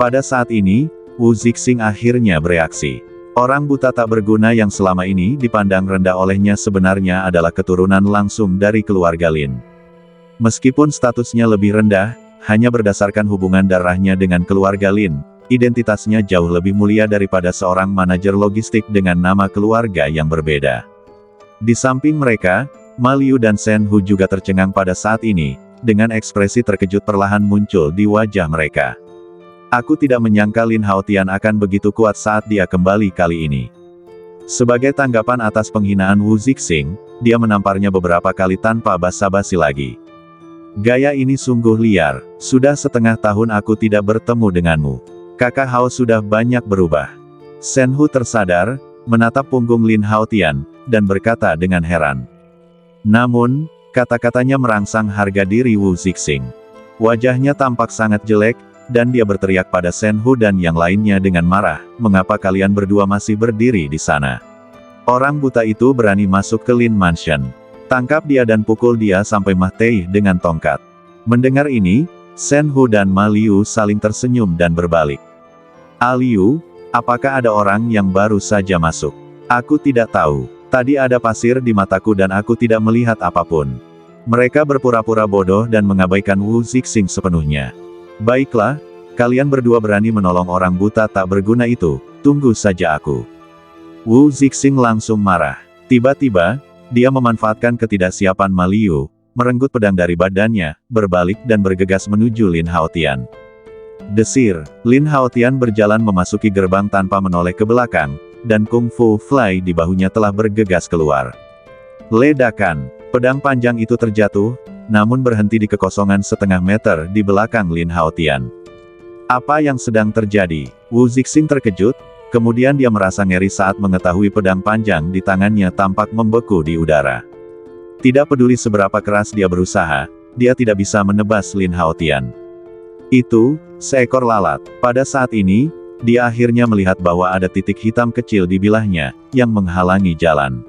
Pada saat ini, Wu Zixing akhirnya bereaksi. Orang buta tak berguna yang selama ini dipandang rendah olehnya sebenarnya adalah keturunan langsung dari keluarga Lin. Meskipun statusnya lebih rendah, hanya berdasarkan hubungan darahnya dengan keluarga Lin, identitasnya jauh lebih mulia daripada seorang manajer logistik dengan nama keluarga yang berbeda. Di samping mereka, Ma Liu dan Shen Hu juga tercengang pada saat ini, dengan ekspresi terkejut perlahan muncul di wajah mereka. Aku tidak menyangka Lin Haotian akan begitu kuat saat dia kembali kali ini. Sebagai tanggapan atas penghinaan Wu Zixing, dia menamparnya beberapa kali tanpa basa-basi lagi. Gaya ini sungguh liar, sudah setengah tahun aku tidak bertemu denganmu. Kakak Hao sudah banyak berubah. Shen Hu tersadar, menatap punggung Lin Haotian, dan berkata dengan heran. Namun, kata-katanya merangsang harga diri Wu Zixing. Wajahnya tampak sangat jelek, dan dia berteriak pada Shen Hu dan yang lainnya dengan marah, mengapa kalian berdua masih berdiri di sana? Orang buta itu berani masuk ke Lin Mansion. Tangkap dia dan pukul dia sampai mati dengan tongkat. Mendengar ini, Shen Hu dan Ma Liu saling tersenyum dan berbalik. Liu, apakah ada orang yang baru saja masuk? Aku tidak tahu. Tadi ada pasir di mataku dan aku tidak melihat apapun. Mereka berpura-pura bodoh dan mengabaikan Wu Zixing sepenuhnya. Baiklah, kalian berdua berani menolong orang buta tak berguna itu, tunggu saja aku. Wu Zixing langsung marah. Tiba-tiba, dia memanfaatkan ketidaksiapan Ma Liu, merenggut pedang dari badannya, berbalik dan bergegas menuju Lin Haotian. Desir, Lin Haotian berjalan memasuki gerbang tanpa menoleh ke belakang, dan Kung Fu Fly di bahunya telah bergegas keluar. Ledakan, pedang panjang itu terjatuh, namun berhenti di kekosongan setengah meter di belakang Lin Haotian. Apa yang sedang terjadi? Wu Zixing terkejut, kemudian dia merasa ngeri saat mengetahui pedang panjang di tangannya tampak membeku di udara. Tidak peduli seberapa keras dia berusaha, dia tidak bisa menebas Lin Haotian. Itu, seekor lalat. Pada saat ini, dia akhirnya melihat bahwa ada titik hitam kecil di bilahnya, yang menghalangi jalan.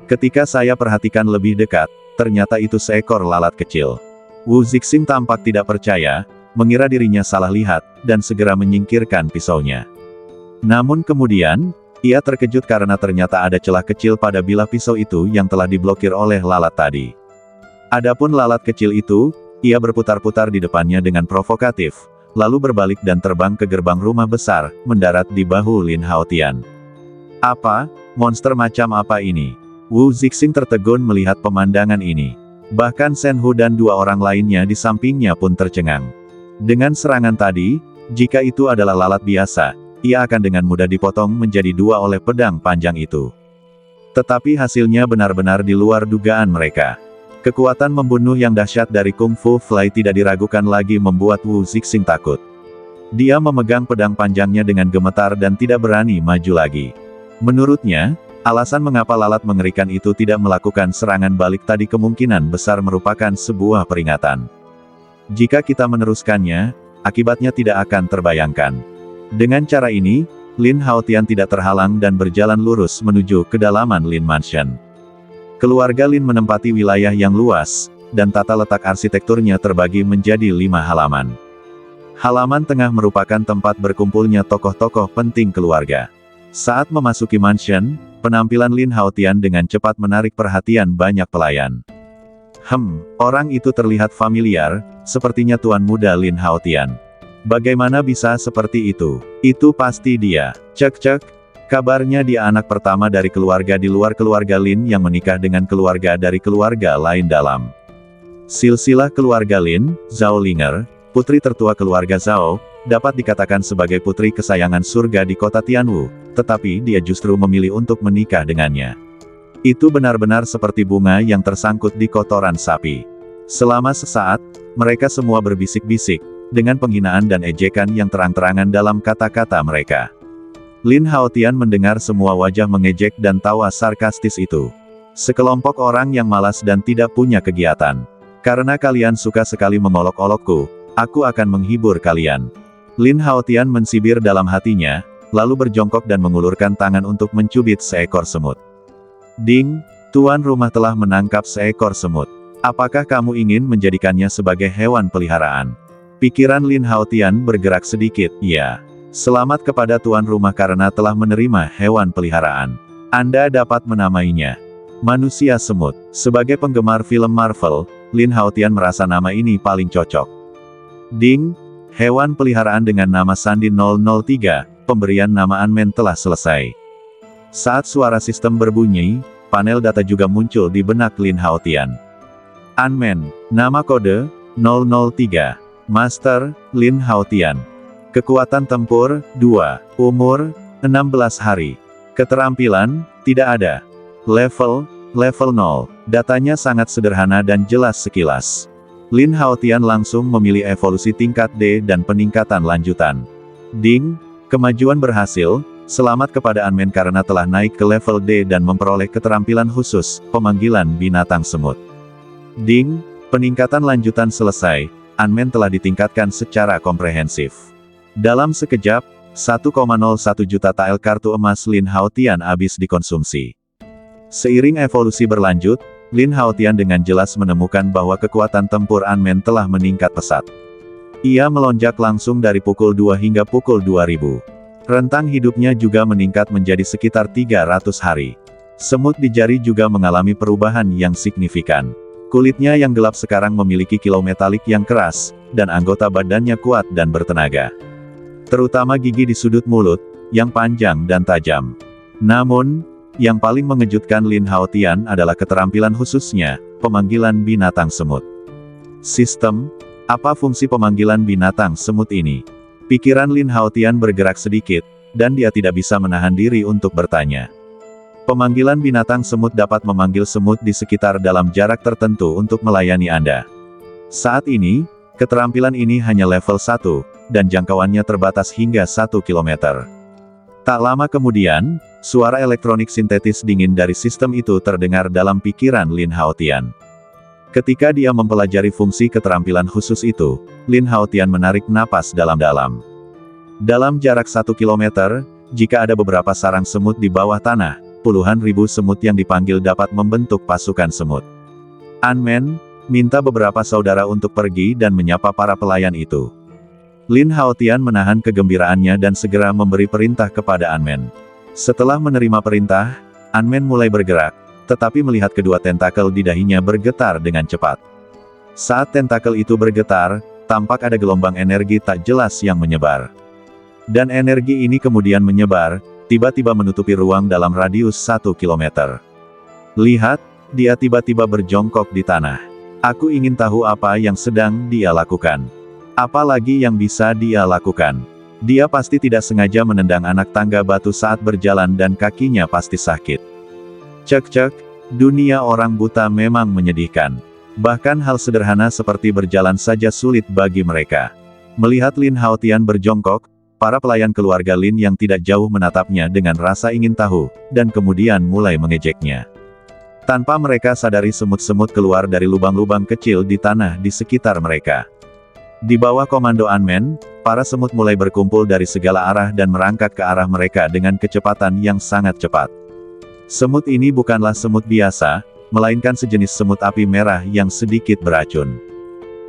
Ketika saya perhatikan lebih dekat, ternyata itu seekor lalat kecil. Wu Zixing tampak tidak percaya, mengira dirinya salah lihat, dan segera menyingkirkan pisaunya. Namun kemudian, ia terkejut karena ternyata ada celah kecil pada bilah pisau itu yang telah diblokir oleh lalat tadi. Adapun lalat kecil itu, ia berputar-putar di depannya dengan provokatif, lalu berbalik dan terbang ke gerbang rumah besar, mendarat di bahu Lin Haotian. Apa? Monster macam apa ini? Wu Zixing tertegun melihat pemandangan ini. Bahkan Shen Hu dan dua orang lainnya di sampingnya pun tercengang. Dengan serangan tadi, jika itu adalah lalat biasa, ia akan dengan mudah dipotong menjadi dua oleh pedang panjang itu. Tetapi hasilnya benar-benar di luar dugaan mereka. Kekuatan membunuh yang dahsyat dari Kung Fu Fly tidak diragukan lagi membuat Wu Zixing takut. Dia memegang pedang panjangnya dengan gemetar dan tidak berani maju lagi. Menurutnya, alasan mengapa lalat mengerikan itu tidak melakukan serangan balik tadi kemungkinan besar merupakan sebuah peringatan. Jika kita meneruskannya, akibatnya tidak akan terbayangkan. Dengan cara ini, Lin Haotian tidak terhalang dan berjalan lurus menuju kedalaman Lin Mansion. Keluarga Lin menempati wilayah yang luas, dan tata letak arsitekturnya terbagi menjadi 5 halaman. Halaman tengah merupakan tempat berkumpulnya tokoh-tokoh penting keluarga. Saat memasuki mansion, penampilan Lin Haotian dengan cepat menarik perhatian banyak pelayan. Orang itu terlihat familiar, sepertinya tuan muda Lin Haotian. Bagaimana bisa seperti itu? Itu pasti dia. Cek. Kabarnya dia anak pertama dari keluarga di luar keluarga Lin yang menikah dengan keluarga dari keluarga lain dalam silsilah keluarga Lin. Zhao Linger, putri tertua keluarga Zhao, dapat dikatakan sebagai putri kesayangan surga di kota Tianwu, tetapi dia justru memilih untuk menikah dengannya. Itu benar-benar seperti bunga yang tersangkut di kotoran sapi. Selama sesaat, mereka semua berbisik-bisik, dengan penghinaan dan ejekan yang terang-terangan dalam kata-kata mereka. Lin Haotian mendengar semua wajah mengejek dan tawa sarkastis itu. Sekelompok orang yang malas dan tidak punya kegiatan. Karena kalian suka sekali mengolok-olokku, aku akan menghibur kalian. Lin Haotian mensibir dalam hatinya, lalu berjongkok dan mengulurkan tangan untuk mencubit seekor semut. Ding, tuan rumah telah menangkap seekor semut. Apakah kamu ingin menjadikannya sebagai hewan peliharaan? Pikiran Lin Haotian bergerak sedikit, ya. Selamat kepada tuan rumah karena telah menerima hewan peliharaan. Anda dapat menamainya manusia semut. Sebagai penggemar film Marvel, Lin Haotian merasa nama ini paling cocok. Ding, hewan peliharaan dengan nama Sandi 003, pemberian nama Ant-Man telah selesai. Saat suara sistem berbunyi, panel data juga muncul di benak Lin Haotian. Ant-Man, nama kode 003. Master, Lin Haotian. Kekuatan tempur, 2. Umur, 16 hari. Keterampilan, tidak ada. Level 0. Datanya sangat sederhana dan jelas sekilas. Lin Haotian langsung memilih evolusi tingkat D dan peningkatan lanjutan. Ding, kemajuan berhasil, selamat kepada Ant-Man karena telah naik ke level D dan memperoleh keterampilan khusus, pemanggilan binatang semut. Ding, peningkatan lanjutan selesai. Ant-Man telah ditingkatkan secara komprehensif. Dalam sekejap, 1,01 juta tael kartu emas Lin Haotian habis dikonsumsi. Seiring evolusi berlanjut, Lin Haotian dengan jelas menemukan bahwa kekuatan tempur Ant-Man telah meningkat pesat. Ia melonjak langsung dari pukul 2 hingga pukul 2000. Rentang hidupnya juga meningkat menjadi sekitar 300 hari. Semut di jari juga mengalami perubahan yang signifikan. Kulitnya yang gelap sekarang memiliki kilau metalik yang keras, dan anggota badannya kuat dan bertenaga. Terutama gigi di sudut mulut, yang panjang dan tajam. Namun, yang paling mengejutkan Lin Haotian adalah keterampilan khususnya, pemanggilan binatang semut. Sistem, apa fungsi pemanggilan binatang semut ini? Pikiran Lin Haotian bergerak sedikit, dan dia tidak bisa menahan diri untuk bertanya. Pemanggilan binatang semut dapat memanggil semut di sekitar dalam jarak tertentu untuk melayani Anda. Saat ini, keterampilan ini hanya level 1, dan jangkauannya terbatas hingga 1 km. Tak lama kemudian, suara elektronik sintetis dingin dari sistem itu terdengar dalam pikiran Lin Haotian. Ketika dia mempelajari fungsi keterampilan khusus itu, Lin Haotian menarik napas dalam-dalam. Dalam jarak 1 km, jika ada beberapa sarang semut di bawah tanah, puluhan ribu semut yang dipanggil dapat membentuk pasukan semut. Ant-Man, minta beberapa saudara untuk pergi dan menyapa para pelayan itu. Lin Haotian menahan kegembiraannya dan segera memberi perintah kepada Ant-Man. Setelah menerima perintah, Ant-Man mulai bergerak, tetapi melihat kedua tentakel di dahinya bergetar dengan cepat. Saat tentakel itu bergetar, tampak ada gelombang energi tak jelas yang menyebar. Dan energi ini kemudian menyebar, tiba-tiba menutupi ruang dalam radius 1 km. Lihat, dia tiba-tiba berjongkok di tanah. Aku ingin tahu apa yang sedang dia lakukan. Apa lagi yang bisa dia lakukan? Dia pasti tidak sengaja menendang anak tangga batu saat berjalan dan kakinya pasti sakit. Cek-cek, dunia orang buta memang menyedihkan. Bahkan hal sederhana seperti berjalan saja sulit bagi mereka. Melihat Lin Haotian berjongkok, para pelayan keluarga Lin yang tidak jauh menatapnya dengan rasa ingin tahu, dan kemudian mulai mengejeknya. Tanpa mereka sadari semut-semut keluar dari lubang-lubang kecil di tanah di sekitar mereka. Di bawah komando Ant-Man, para semut mulai berkumpul dari segala arah dan merangkak ke arah mereka dengan kecepatan yang sangat cepat. Semut ini bukanlah semut biasa, melainkan sejenis semut api merah yang sedikit beracun.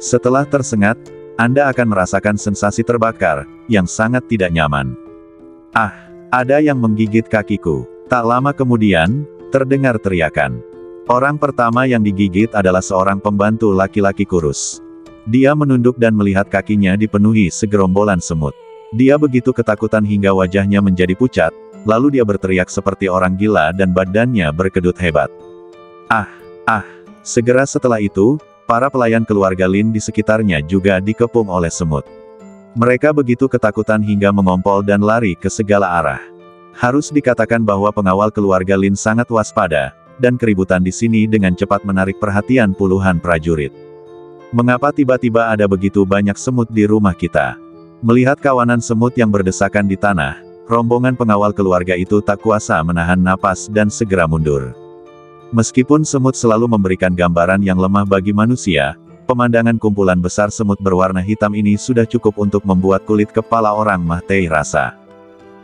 Setelah tersengat, Anda akan merasakan sensasi terbakar, yang sangat tidak nyaman. Ah, ada yang menggigit kakiku. Tak lama kemudian, terdengar teriakan. Orang pertama yang digigit adalah seorang pembantu laki-laki kurus. Dia menunduk dan melihat kakinya dipenuhi segerombolan semut. Dia begitu ketakutan hingga wajahnya menjadi pucat, lalu dia berteriak seperti orang gila dan badannya berkedut hebat. Segera setelah itu, para pelayan keluarga Lin di sekitarnya juga dikepung oleh semut. Mereka begitu ketakutan hingga mengompol dan lari ke segala arah. Harus dikatakan bahwa pengawal keluarga Lin sangat waspada, dan keributan di sini dengan cepat menarik perhatian puluhan prajurit. Mengapa tiba-tiba ada begitu banyak semut di rumah kita? Melihat kawanan semut yang berdesakan di tanah, rombongan pengawal keluarga itu tak kuasa menahan napas dan segera mundur. Meskipun semut selalu memberikan gambaran yang lemah bagi manusia, pemandangan kumpulan besar semut berwarna hitam ini sudah cukup untuk membuat kulit kepala orang mati rasa.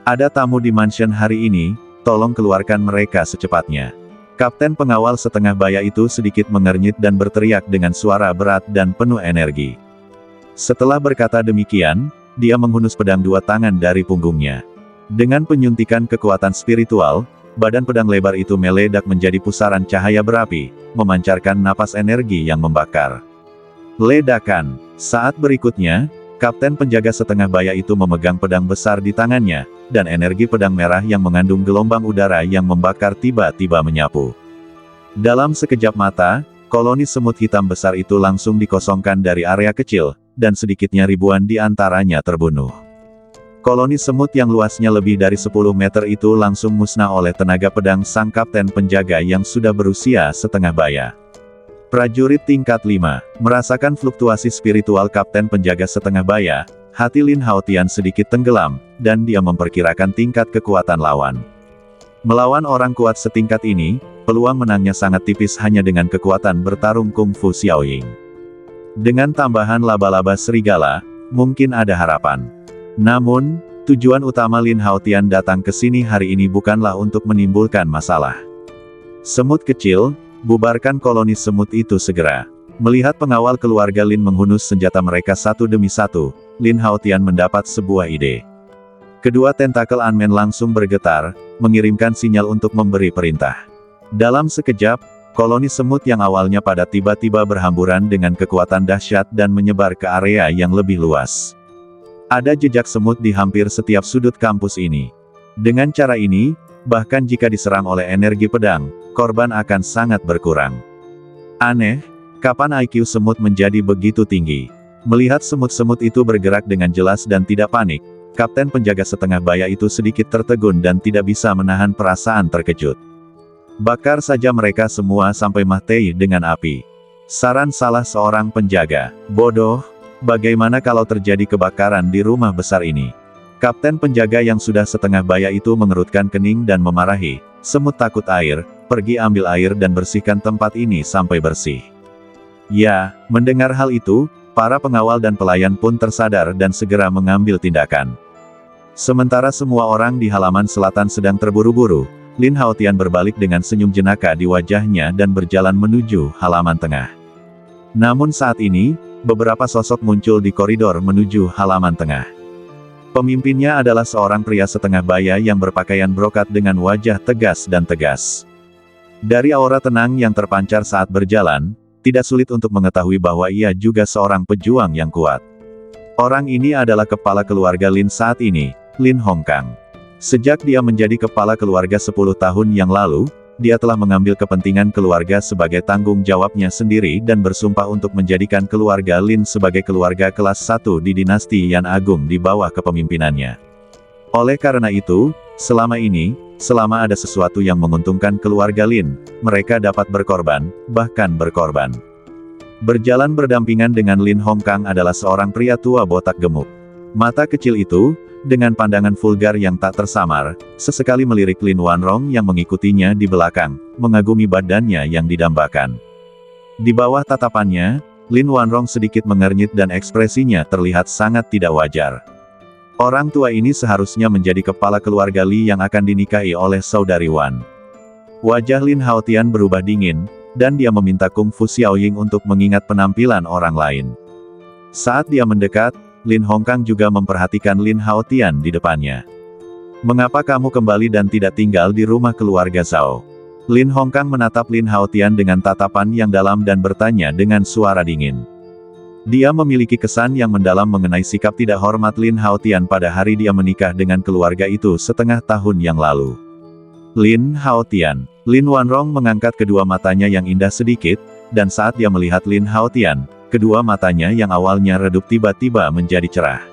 Ada tamu di mansion hari ini, tolong keluarkan mereka secepatnya. Kapten pengawal setengah baya itu sedikit mengernyit dan berteriak dengan suara berat dan penuh energi. Setelah berkata demikian, dia menghunus pedang dua tangan dari punggungnya. Dengan penyuntikan kekuatan spiritual, badan pedang lebar itu meledak menjadi pusaran cahaya berapi, memancarkan napas energi yang membakar. Ledakan. Saat berikutnya, kapten penjaga setengah baya itu memegang pedang besar di tangannya, dan energi pedang merah yang mengandung gelombang udara yang membakar tiba-tiba menyapu. Dalam sekejap mata, koloni semut hitam besar itu langsung dikosongkan dari area kecil, dan sedikitnya ribuan di antaranya terbunuh. Koloni semut yang luasnya lebih dari 10 meter itu langsung musnah oleh tenaga pedang sang kapten penjaga yang sudah berusia setengah baya. Prajurit tingkat 5, merasakan fluktuasi spiritual kapten penjaga setengah baya, hati Lin Haotian sedikit tenggelam, dan dia memperkirakan tingkat kekuatan lawan. Melawan orang kuat setingkat ini, peluang menangnya sangat tipis hanya dengan kekuatan bertarung kungfu Xiaoying. Dengan tambahan laba-laba serigala, mungkin ada harapan. Namun, tujuan utama Lin Haotian datang ke sini hari ini bukanlah untuk menimbulkan masalah. Semut kecil, bubarkan koloni semut itu segera. Melihat pengawal keluarga Lin menghunus senjata mereka satu demi satu, Lin Haotian mendapat sebuah ide. Kedua tentakel Anmen langsung bergetar, mengirimkan sinyal untuk memberi perintah. Dalam sekejap, koloni semut yang awalnya padat tiba-tiba berhamburan dengan kekuatan dahsyat dan menyebar ke area yang lebih luas. Ada jejak semut di hampir setiap sudut kampus ini. Dengan cara ini, bahkan jika diserang oleh energi pedang, korban akan sangat berkurang. Aneh, kapan IQ semut menjadi begitu tinggi? Melihat semut-semut itu bergerak dengan jelas dan tidak panik, kapten penjaga setengah baya itu sedikit tertegun dan tidak bisa menahan perasaan terkejut. Bakar saja mereka semua sampai mati dengan api. Saran salah seorang penjaga. Bodoh, bagaimana kalau terjadi kebakaran di rumah besar ini? Kapten penjaga yang sudah setengah baya itu mengerutkan kening dan memarahi, semut takut air, pergi ambil air dan bersihkan tempat ini sampai bersih. Ya, mendengar hal itu, para pengawal dan pelayan pun tersadar dan segera mengambil tindakan. Sementara semua orang di halaman selatan sedang terburu-buru, Lin Haotian berbalik dengan senyum jenaka di wajahnya dan berjalan menuju halaman tengah. Namun saat ini, beberapa sosok muncul di koridor menuju halaman tengah. Pemimpinnya adalah seorang pria setengah baya yang berpakaian brokat dengan wajah tegas dan tegas. Dari aura tenang yang terpancar saat berjalan, tidak sulit untuk mengetahui bahwa ia juga seorang pejuang yang kuat. Orang ini adalah kepala keluarga Lin saat ini, Lin Hongkang. Sejak dia menjadi kepala keluarga 10 tahun yang lalu, dia telah mengambil kepentingan keluarga sebagai tanggung jawabnya sendiri dan bersumpah untuk menjadikan keluarga Lin sebagai keluarga kelas 1 di dinasti Yan Agung di bawah kepemimpinannya. Oleh karena itu, selama ini, selama ada sesuatu yang menguntungkan keluarga Lin, mereka dapat berkorban, bahkan berkorban. Berjalan berdampingan dengan Lin Hongkang adalah seorang pria tua botak gemuk. Mata kecil itu, dengan pandangan vulgar yang tak tersamar, sesekali melirik Lin Wanrong yang mengikutinya di belakang, mengagumi badannya yang didambakan. Di bawah tatapannya, Lin Wanrong sedikit mengernyit dan ekspresinya terlihat sangat tidak wajar. Orang tua ini seharusnya menjadi kepala keluarga Li yang akan dinikahi oleh saudari Wan. Wajah Lin Haotian berubah dingin, dan dia meminta Kungfu Xiaoying untuk mengingat penampilan orang lain. Saat dia mendekat, Lin Hongkang juga memperhatikan Lin Haotian di depannya. Mengapa kamu kembali dan tidak tinggal di rumah keluarga Zhao? Lin Hongkang menatap Lin Haotian dengan tatapan yang dalam dan bertanya dengan suara dingin. Dia memiliki kesan yang mendalam mengenai sikap tidak hormat Lin Haotian pada hari dia menikah dengan keluarga itu setengah tahun yang lalu. Lin Haotian. Lin Wanrong mengangkat kedua matanya yang indah sedikit, dan saat dia melihat Lin Haotian, kedua matanya yang awalnya redup tiba-tiba menjadi cerah.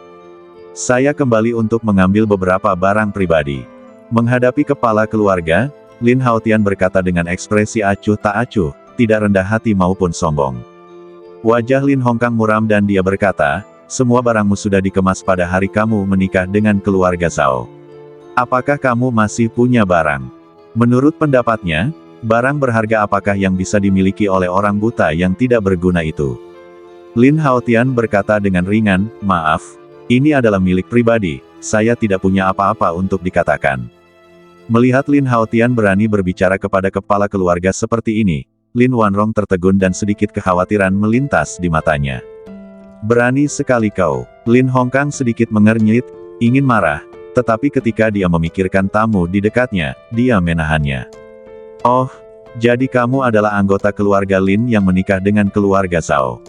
Saya kembali untuk mengambil beberapa barang pribadi. Menghadapi kepala keluarga, Lin Haotian berkata dengan ekspresi acuh tak acuh, tidak rendah hati maupun sombong. Wajah Lin Hongkang muram dan dia berkata, semua barangmu sudah dikemas pada hari kamu menikah dengan keluarga Zhao. Apakah kamu masih punya barang? Menurut pendapatnya, barang berharga apakah yang bisa dimiliki oleh orang buta yang tidak berguna itu? Lin Haotian berkata dengan ringan, maaf, ini adalah milik pribadi, saya tidak punya apa-apa untuk dikatakan. Melihat Lin Haotian berani berbicara kepada kepala keluarga seperti ini, Lin Wanrong tertegun dan sedikit kekhawatiran melintas di matanya. Berani sekali kau. Lin Hongkang sedikit mengernyit, ingin marah, tetapi ketika dia memikirkan tamu di dekatnya, dia menahannya. Oh, jadi kamu adalah anggota keluarga Lin yang menikah dengan keluarga Zhao.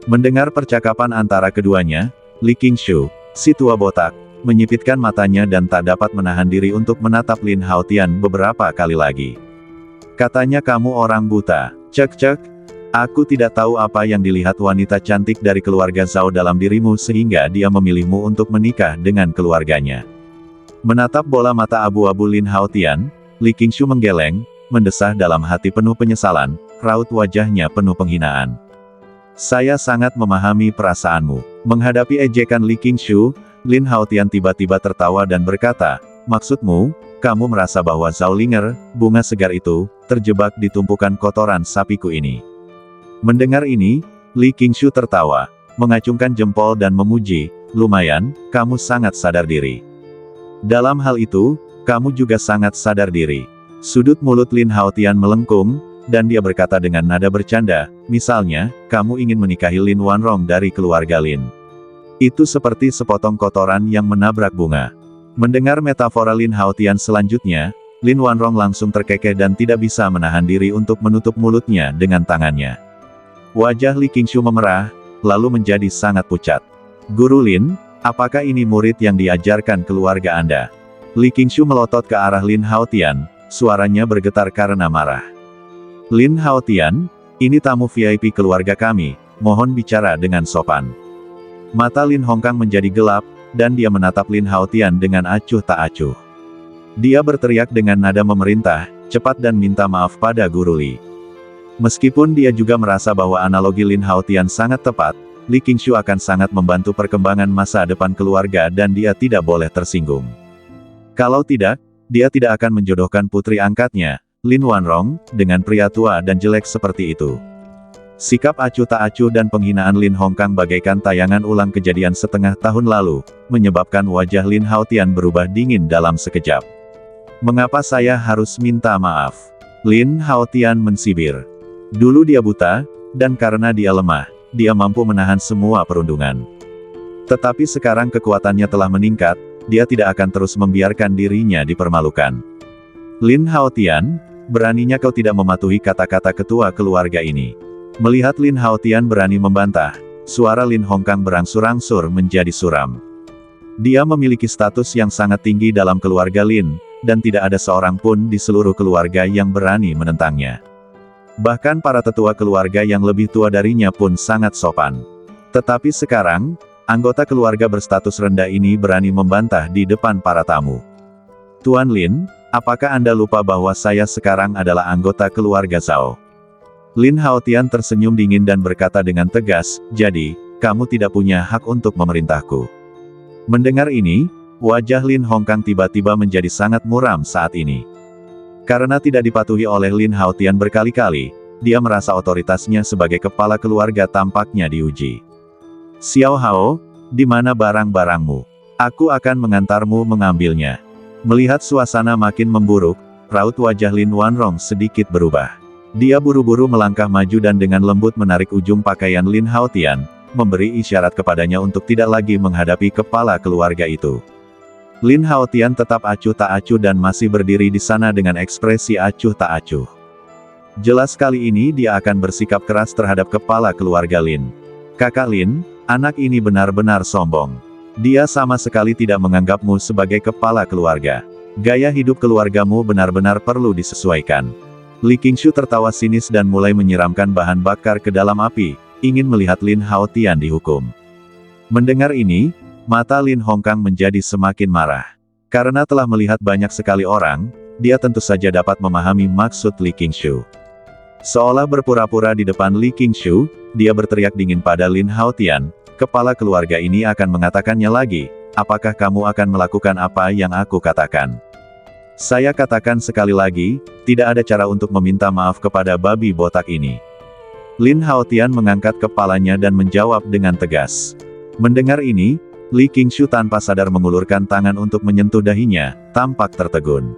Mendengar percakapan antara keduanya, Li Qingshu, si tua botak, menyipitkan matanya dan tak dapat menahan diri untuk menatap Lin Haotian beberapa kali lagi. Katanya kamu orang buta. Cek. Aku tidak tahu apa yang dilihat wanita cantik dari keluarga Zhao dalam dirimu sehingga dia memilihmu untuk menikah dengan keluarganya. Menatap bola mata abu-abu Lin Haotian, Li Qingshu menggeleng, mendesah dalam hati penuh penyesalan, raut wajahnya penuh penghinaan. Saya sangat memahami perasaanmu. Menghadapi ejekan Li Qingshu, Lin Haotian tiba-tiba tertawa dan berkata, maksudmu, kamu merasa bahwa Zhao Linger, bunga segar itu, terjebak di tumpukan kotoran sapiku ini. Mendengar ini, Li Qingshu tertawa, mengacungkan jempol dan memuji, lumayan, kamu sangat sadar diri. Dalam hal itu, kamu juga sangat sadar diri. Sudut mulut Lin Haotian melengkung, dan dia berkata dengan nada bercanda, misalnya, kamu ingin menikahi Lin Wanrong dari keluarga Lin. Itu seperti sepotong kotoran yang menabrak bunga. Mendengar metafora Lin Haotian selanjutnya, Lin Wanrong langsung terkekeh dan tidak bisa menahan diri untuk menutup mulutnya dengan tangannya. Wajah Li Qingshu memerah, lalu menjadi sangat pucat. Guru Lin, apakah ini murid yang diajarkan keluarga Anda? Li Qingshu melotot ke arah Lin Haotian, suaranya bergetar karena marah. Lin Haotian, ini tamu VIP keluarga kami, mohon bicara dengan sopan. Mata Lin Hongkang menjadi gelap, dan dia menatap Lin Haotian dengan acuh tak acuh. Dia berteriak dengan nada memerintah, cepat dan minta maaf pada Guru Li. Meskipun dia juga merasa bahwa analogi Lin Haotian sangat tepat, Li Qingshu akan sangat membantu perkembangan masa depan keluarga dan dia tidak boleh tersinggung. Kalau tidak, dia tidak akan menjodohkan putri angkatnya, Lin Wanrong, dengan pria tua dan jelek seperti itu. Sikap acuh tak acuh dan penghinaan Lin Hongkang bagaikan tayangan ulang kejadian setengah tahun lalu, menyebabkan wajah Lin Haotian berubah dingin dalam sekejap. Mengapa saya harus minta maaf? Lin Haotian mensibir. Dulu dia buta, dan karena dia lemah, dia mampu menahan semua perundungan. Tetapi sekarang kekuatannya telah meningkat, dia tidak akan terus membiarkan dirinya dipermalukan. Lin Haotian, beraninya kau tidak mematuhi kata-kata ketua keluarga ini. Melihat Lin Haotian berani membantah, suara Lin Hongkang berangsur-angsur menjadi suram. Dia memiliki status yang sangat tinggi dalam keluarga Lin, dan tidak ada seorang pun di seluruh keluarga yang berani menentangnya. Bahkan para tetua keluarga yang lebih tua darinya pun sangat sopan. Tetapi sekarang, anggota keluarga berstatus rendah ini berani membantah di depan para tamu. Tuan Lin, apakah Anda lupa bahwa saya sekarang adalah anggota keluarga Zhao? Lin Haotian tersenyum dingin dan berkata dengan tegas, jadi, kamu tidak punya hak untuk memerintahku. Mendengar ini, wajah Lin Hongkang tiba-tiba menjadi sangat muram saat ini. Karena tidak dipatuhi oleh Lin Haotian berkali-kali, dia merasa otoritasnya sebagai kepala keluarga tampaknya diuji. Xiao Hao, di mana barang-barangmu? Aku akan mengantarmu mengambilnya. Melihat suasana makin memburuk, raut wajah Lin Wanrong sedikit berubah. Dia buru-buru melangkah maju dan dengan lembut menarik ujung pakaian Lin Haotian, memberi isyarat kepadanya untuk tidak lagi menghadapi kepala keluarga itu. Lin Haotian tetap acuh tak acuh dan masih berdiri di sana dengan ekspresi acuh tak acuh. Jelas kali ini dia akan bersikap keras terhadap kepala keluarga Lin. Kakak Lin, anak ini benar-benar sombong. Dia sama sekali tidak menganggapmu sebagai kepala keluarga. Gaya hidup keluargamu benar-benar perlu disesuaikan. Li Qingshu tertawa sinis dan mulai menyiramkan bahan bakar ke dalam api, ingin melihat Lin Haotian dihukum. Mendengar ini, mata Lin Hongkang menjadi semakin marah. Karena telah melihat banyak sekali orang, dia tentu saja dapat memahami maksud Li Qingshu. Seolah berpura-pura di depan Li Qingshu, dia berteriak dingin pada Lin Haotian, kepala keluarga ini akan mengatakannya lagi, apakah kamu akan melakukan apa yang aku katakan? Saya katakan sekali lagi, tidak ada cara untuk meminta maaf kepada babi botak ini. Lin Haotian mengangkat kepalanya dan menjawab dengan tegas. Mendengar ini, Li Qingshu tanpa sadar mengulurkan tangan untuk menyentuh dahinya, tampak tertegun.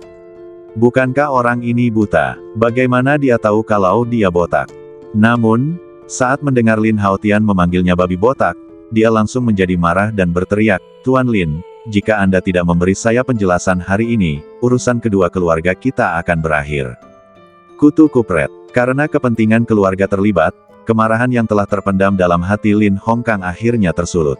Bukankah orang ini buta? Bagaimana dia tahu kalau dia botak? Namun, Saat mendengar Lin Haotian memanggilnya babi botak, dia langsung menjadi marah dan berteriak, "Tuan Lin, jika Anda tidak memberi saya penjelasan hari ini, urusan kedua keluarga kita akan berakhir." Kutu kupret. Karena kepentingan keluarga terlibat, kemarahan yang telah terpendam dalam hati Lin Hongkang akhirnya tersulut.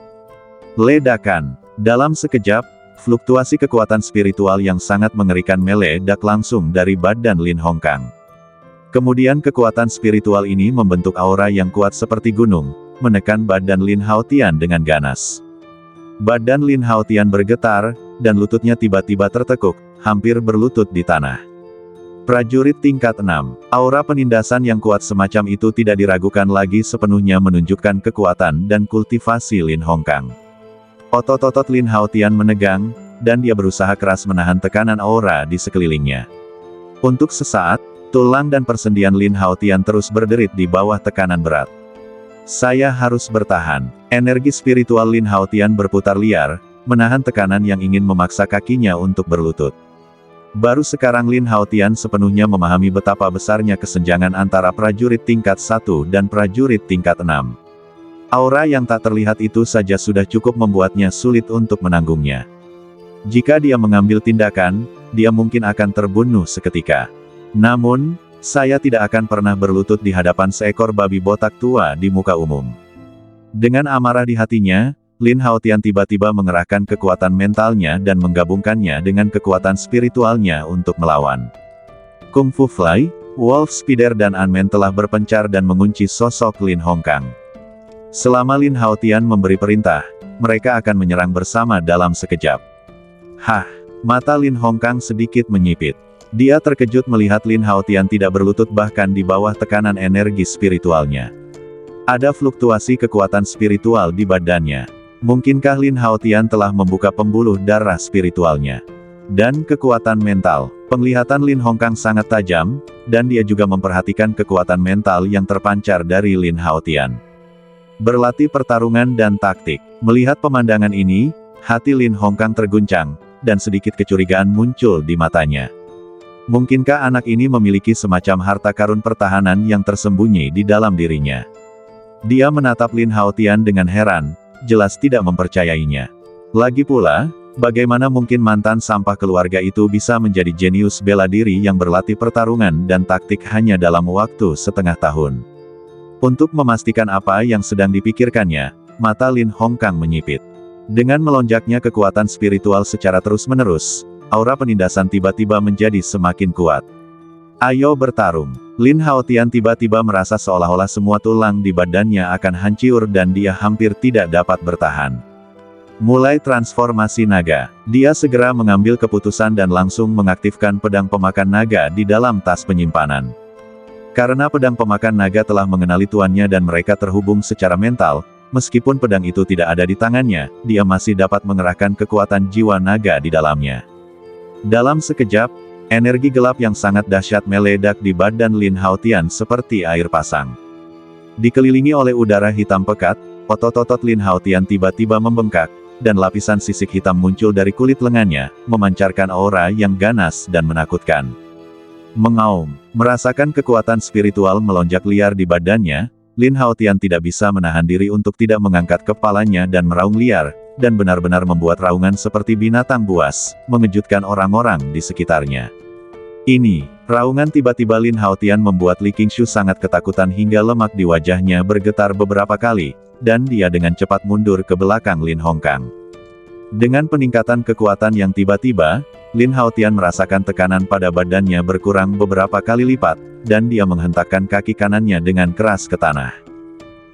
Ledakan. Dalam sekejap, fluktuasi kekuatan spiritual yang sangat mengerikan meledak langsung dari badan Lin Hongkang. Kemudian kekuatan spiritual ini membentuk aura yang kuat seperti gunung, menekan badan Lin Haotian dengan ganas. Badan Lin Haotian bergetar, dan lututnya tiba-tiba tertekuk, hampir berlutut di tanah. Prajurit tingkat 6. Aura penindasan yang kuat semacam itu tidak diragukan lagi sepenuhnya menunjukkan kekuatan dan kultivasi Lin Hongkang. Otot-otot Lin Haotian menegang, dan dia berusaha keras menahan tekanan aura di sekelilingnya. Untuk sesaat, tulang dan persendian Lin Haotian terus berderit di bawah tekanan berat. Saya harus bertahan. Energi spiritual Lin Haotian berputar liar, menahan tekanan yang ingin memaksa kakinya untuk berlutut. Baru sekarang Lin Haotian sepenuhnya memahami betapa besarnya kesenjangan antara prajurit tingkat 1 dan prajurit tingkat 6. Aura yang tak terlihat itu saja sudah cukup membuatnya sulit untuk menanggungnya. Jika dia mengambil tindakan, dia mungkin akan terbunuh seketika. Namun, saya tidak akan pernah berlutut di hadapan seekor babi botak tua di muka umum. Dengan amarah di hatinya, Lin Haotian tiba-tiba mengerahkan kekuatan mentalnya dan menggabungkannya dengan kekuatan spiritualnya untuk melawan. Kung Fu Fly, Wolf Spider dan Anmen telah berpencar dan mengunci sosok Lin Hongkang. Selama Lin Haotian memberi perintah, mereka akan menyerang bersama dalam sekejap. Hah, mata Lin Hongkang sedikit menyipit. Dia terkejut melihat Lin Haotian tidak berlutut bahkan di bawah tekanan energi spiritualnya. Ada fluktuasi kekuatan spiritual di badannya. Mungkinkah Lin Haotian telah membuka pembuluh darah spiritualnya? Dan kekuatan mental. Penglihatan Lin Hongkang sangat tajam, dan dia juga memperhatikan kekuatan mental yang terpancar dari Lin Haotian. Berlatih pertarungan dan taktik. Melihat pemandangan ini, hati Lin Hongkang terguncang, dan sedikit kecurigaan muncul di matanya. Mungkinkah anak ini memiliki semacam harta karun pertahanan yang tersembunyi di dalam dirinya? Dia menatap Lin Haotian dengan heran, jelas tidak mempercayainya. Lagi pula, bagaimana mungkin mantan sampah keluarga itu bisa menjadi jenius bela diri yang berlatih pertarungan dan taktik hanya dalam waktu setengah tahun? Untuk memastikan apa yang sedang dipikirkannya, mata Lin Hongkang menyipit. Dengan melonjaknya kekuatan spiritual secara terus-menerus, aura penindasan tiba-tiba menjadi semakin kuat. Ayo bertarung. Lin Haotian tiba-tiba merasa seolah-olah semua tulang di badannya akan hancur dan dia hampir tidak dapat bertahan. Mulai transformasi naga. Dia segera mengambil keputusan dan langsung mengaktifkan pedang pemakan naga di dalam tas penyimpanan. Karena pedang pemakan naga telah mengenali tuannya dan mereka terhubung secara mental, meskipun pedang itu tidak ada di tangannya, dia masih dapat mengerahkan kekuatan jiwa naga di dalamnya. Dalam sekejap, energi gelap yang sangat dahsyat meledak di badan Lin Haotian seperti air pasang. Dikelilingi oleh udara hitam pekat, otot-otot Lin Haotian tiba-tiba membengkak, dan lapisan sisik hitam muncul dari kulit lengannya, memancarkan aura yang ganas dan menakutkan. Mengaum, merasakan kekuatan spiritual melonjak liar di badannya, Lin Haotian tidak bisa menahan diri untuk tidak mengangkat kepalanya dan meraung liar, dan benar-benar membuat raungan seperti binatang buas, mengejutkan orang-orang di sekitarnya. Ini, raungan tiba-tiba Lin Haotian membuat Li Qingshu sangat ketakutan hingga lemak di wajahnya bergetar beberapa kali, dan dia dengan cepat mundur ke belakang Lin Hongkang. Dengan peningkatan kekuatan yang tiba-tiba, Lin Haotian merasakan tekanan pada badannya berkurang beberapa kali lipat, dan dia menghentakkan kaki kanannya dengan keras ke tanah.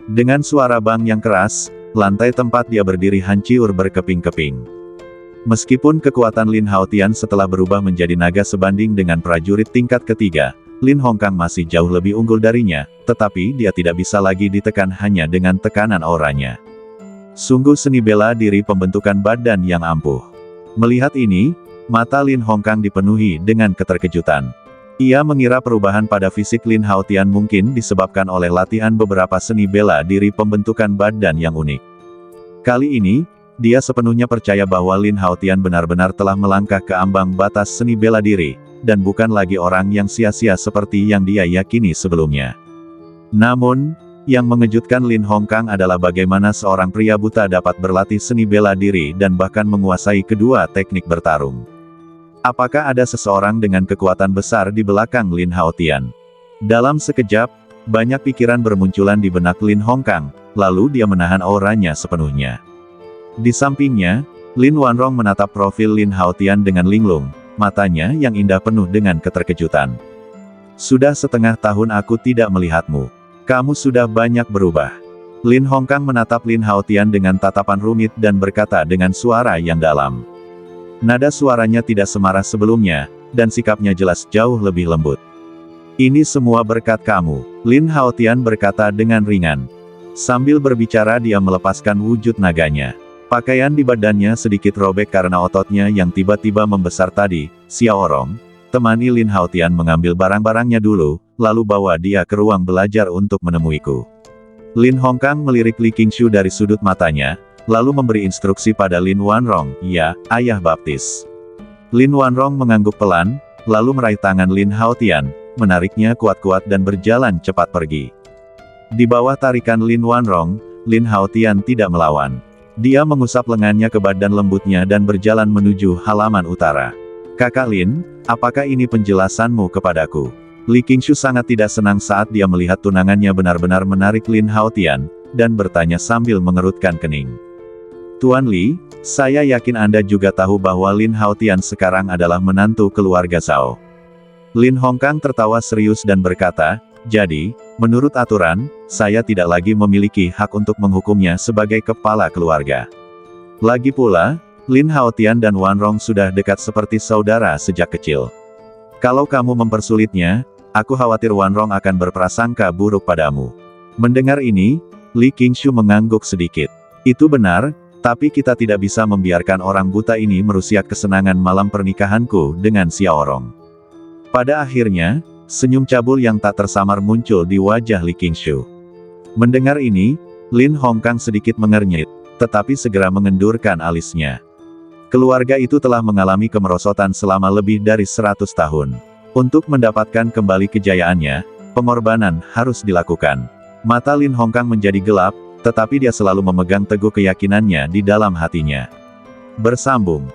Dengan suara bang yang keras, lantai tempat dia berdiri hancur berkeping-keping. Meskipun kekuatan Lin Haotian setelah berubah menjadi naga sebanding dengan prajurit tingkat ketiga, Lin Hongkang masih jauh lebih unggul darinya, tetapi dia tidak bisa lagi ditekan hanya dengan tekanan auranya. Sungguh seni bela diri pembentukan badan yang ampuh. Melihat ini, mata Lin Hongkang dipenuhi dengan keterkejutan. Ia mengira perubahan pada fisik Lin Haotian mungkin disebabkan oleh latihan beberapa seni bela diri pembentukan badan yang unik. Kali ini, dia sepenuhnya percaya bahwa Lin Haotian benar-benar telah melangkah ke ambang batas seni bela diri, dan bukan lagi orang yang sia-sia seperti yang dia yakini sebelumnya. Namun, Yang mengejutkan Lin Hongkang adalah bagaimana seorang pria buta dapat berlatih seni bela diri dan bahkan menguasai kedua teknik bertarung. Apakah ada seseorang dengan kekuatan besar di belakang Lin Haotian? Dalam sekejap, banyak pikiran bermunculan di benak Lin Hongkang, lalu dia menahan auranya sepenuhnya. Di sampingnya, Lin Wanrong menatap profil Lin Haotian dengan linglung, matanya yang indah penuh dengan keterkejutan. Sudah setengah tahun aku tidak melihatmu. Kamu sudah banyak berubah. Lin Hongkang menatap Lin Haotian dengan tatapan rumit dan berkata dengan suara yang dalam. Nada suaranya tidak semarah sebelumnya, dan sikapnya jelas jauh lebih lembut. Ini semua berkat kamu, Lin Haotian berkata dengan ringan. Sambil berbicara dia melepaskan wujud naganya. Pakaian di badannya sedikit robek karena ototnya yang tiba-tiba membesar tadi. Xiaorong, temani Lin Haotian mengambil barang-barangnya dulu, lalu bawa dia ke ruang belajar untuk menemuiku. Lin Hongkang melirik Li Qingshu dari sudut matanya, lalu memberi instruksi pada Lin Wanrong, ya, ayah baptis. Lin Wanrong mengangguk pelan, lalu meraih tangan Lin Haotian, menariknya kuat-kuat dan berjalan cepat pergi. Di bawah tarikan Lin Wanrong, Lin Haotian tidak melawan. Dia mengusap lengannya ke badan lembutnya dan berjalan menuju halaman utara. Kakak Lin, apakah ini penjelasanmu kepadaku? Li Qingshu sangat tidak senang saat dia melihat tunangannya benar-benar menarik Lin Haotian, dan bertanya sambil mengerutkan kening. Tuan Li, saya yakin Anda juga tahu bahwa Lin Haotian sekarang adalah menantu keluarga Zhao. Lin Hongkang tertawa serius dan berkata, jadi, menurut aturan, saya tidak lagi memiliki hak untuk menghukumnya sebagai kepala keluarga. Lagi pula, Lin Haotian dan Wanrong sudah dekat seperti saudara sejak kecil. Kalau kamu mempersulitnya, aku khawatir Wanrong akan berprasangka buruk padamu. Mendengar ini, Li Qingshu mengangguk sedikit. Itu benar, tapi kita tidak bisa membiarkan orang buta ini merusak kesenangan malam pernikahanku dengan Xiaorong. Pada akhirnya, senyum cabul yang tak tersamar muncul di wajah Li Qingshu. Mendengar ini, Lin Hongkang sedikit mengernyit, tetapi segera mengendurkan alisnya. Keluarga itu telah mengalami kemerosotan selama lebih dari 100 tahun. Untuk mendapatkan kembali kejayaannya, pengorbanan harus dilakukan. Mata Lin Hongkang menjadi gelap, tetapi dia selalu memegang teguh keyakinannya di dalam hatinya. Bersambung.